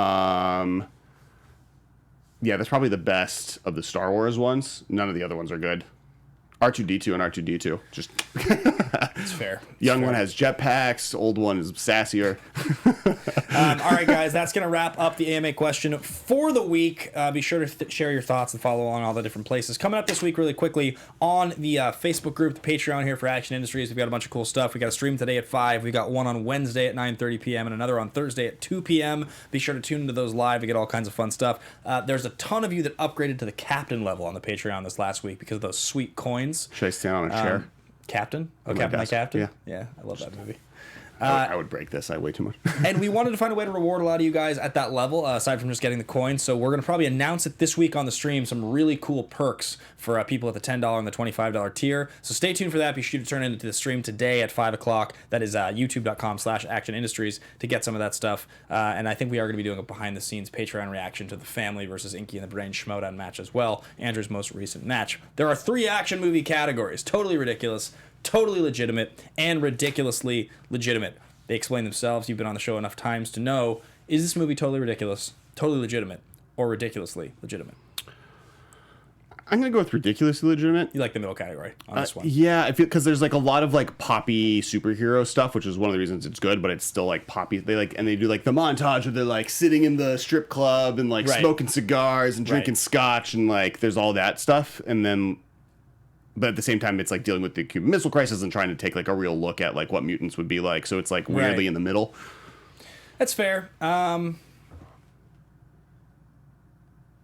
Speaker 3: Yeah, that's probably the best of the Star Wars ones. None of the other ones are good. R2-D2 and R2-D2. Just
Speaker 1: it's fair.
Speaker 3: Young one has jetpacks. Old one is sassier.
Speaker 1: All right, guys, that's going to wrap up the AMA question for the week. Be sure to share your thoughts and follow along all the different places. Coming up this week really quickly on the Facebook group, the Patreon here for Action Industries. We've got a bunch of cool stuff. We got a stream today at 5. We got one on Wednesday at 9:30 p.m. and another on Thursday at 2 p.m. Be sure to tune into those live to get all kinds of fun stuff. There's a ton of you that upgraded to the captain level on the Patreon this last week because of those sweet coins.
Speaker 3: Should I stand on a chair?
Speaker 1: Captain? Oh, Captain My Captain? Yeah, I love that movie.
Speaker 3: I would break this. I weigh too much.
Speaker 1: And we wanted to find a way to reward a lot of you guys at that level, aside from just getting the coins. So we're going to probably announce it this week on the stream, some really cool perks for people at the $10 and the $25 tier. So stay tuned for that. Be sure to turn into the stream today at 5 o'clock. That is youtube.com/Action Industries to get some of that stuff. And I think we are going to be doing a behind-the-scenes Patreon reaction to the Family versus Inky and the Brain Schmodown match as well, Andrew's most recent match. There are 3 action movie categories. Totally ridiculous, totally legitimate, and ridiculously legitimate. They explain themselves. You've been on the show enough times to know, is this movie totally ridiculous, totally legitimate, or ridiculously legitimate?
Speaker 3: I'm going to go with ridiculously legitimate.
Speaker 1: You like the middle category on this one?
Speaker 3: Yeah, I feel because there's like a lot of like poppy superhero stuff, which is one of the reasons it's good, but it's still like poppy. They do like the montage where they're like sitting in the strip club and like smoking cigars and drinking scotch and like there's all that stuff. And then but at the same time, it's like dealing with the Cuban Missile Crisis and trying to take like a real look at like what mutants would be like. So it's like weirdly in the middle.
Speaker 1: That's fair.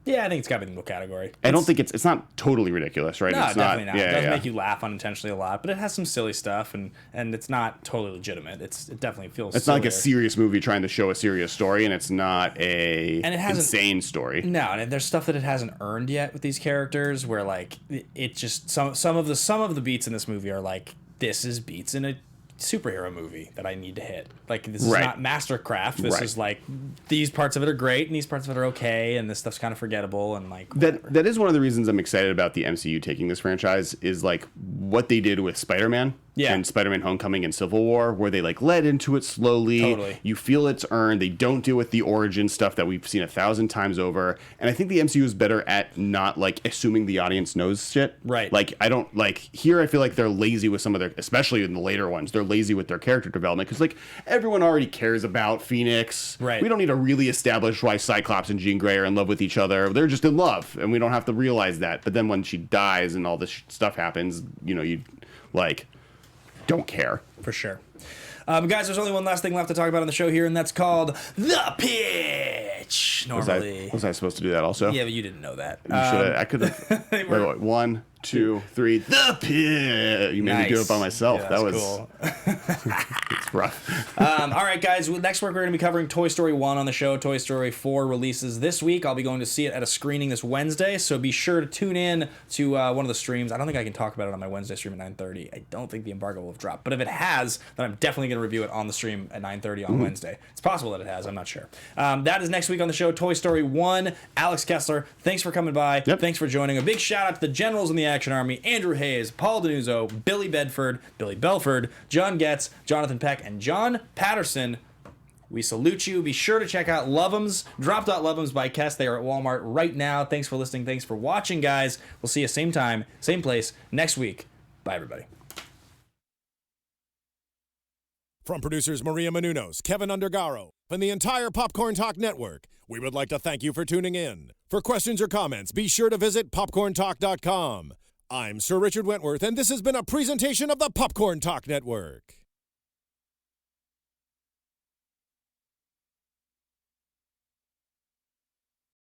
Speaker 1: Yeah, Yeah, I think it's got to be in the middle category.
Speaker 3: I don't think it's not totally ridiculous, right?
Speaker 1: No,
Speaker 3: it's
Speaker 1: definitely not.
Speaker 3: Yeah,
Speaker 1: it does make you laugh unintentionally a lot, but it has some silly stuff, and it's not totally legitimate. It definitely feels.
Speaker 3: It's
Speaker 1: sillier.
Speaker 3: not like a serious movie trying to show a serious story, and it's not a insane story.
Speaker 1: No, and there's stuff that it hasn't earned yet with these characters, where like it just some of the beats in this movie are like, this is beats in a superhero movie that I need to hit. Like, this is not mastercraft. This is like, these parts of it are great and these parts of it are okay, and this stuff's kind of forgettable, and like
Speaker 3: that is one of the reasons I'm excited about the MCU taking this franchise, is like what they did with Spider-Man. And Spider-Man Homecoming and Civil War, where they like led into it slowly.
Speaker 1: Totally.
Speaker 3: You feel it's earned. They don't deal with the origin stuff that we've seen 1,000 times over. And I think the MCU is better at not like assuming the audience knows shit.
Speaker 1: Right.
Speaker 3: Like, I don't like here. I feel like they're lazy with some of their, especially in the later ones. They're lazy with their character development because like everyone already cares about Phoenix.
Speaker 1: Right.
Speaker 3: We don't need to really establish why Cyclops and Jean Grey are in love with each other. They're just in love, and we don't have to realize that. But then when she dies and all this stuff happens, you like. Don't care.
Speaker 1: For sure. Guys, there's only one last thing left to talk about on the show here, and that's called The Pitch. Normally.
Speaker 3: Was I supposed to do that also?
Speaker 1: Yeah, but you didn't know that.
Speaker 3: I could have. Wait, 1, 2, 3. The Pitch. You made me do it by myself.
Speaker 1: Yeah,
Speaker 3: that was
Speaker 1: cool.
Speaker 3: It's rough.
Speaker 1: All right, guys. Next week, we're going to be covering Toy Story 1 on the show. Toy Story 4 releases this week. I'll be going to see it at a screening this Wednesday, so be sure to tune in to one of the streams. I don't think I can talk about it on my Wednesday stream at 9:30. I don't think the embargo will have dropped. But if it has, then I'm definitely going to review it on the stream at 9:30 on Wednesday. It's possible that it has. I'm not sure. That is next week on the show, Toy Story 1. Alex Kessler, thanks for coming by.
Speaker 3: Yep.
Speaker 1: Thanks for joining. A big shout out to the generals in the Action Army, Andrew Hayes, Paul Denuzzo, Billy Bedford, Billy Belford, John Getz, Jonathan Peck, and John Patterson. We salute you. Be sure to check out Love'ems, Drop.Love'ems by Kess. They are at Walmart right now. Thanks for listening. Thanks for watching, guys. We'll see you same time, same place next week. Bye, everybody.
Speaker 2: From producers Maria Menounos, Kevin Undergaro, and the entire Popcorn Talk Network, we would like to thank you for tuning in. For questions or comments, be sure to visit popcorntalk.com. I'm Sir Richard Wentworth, and this has been a presentation of the Popcorn Talk Network.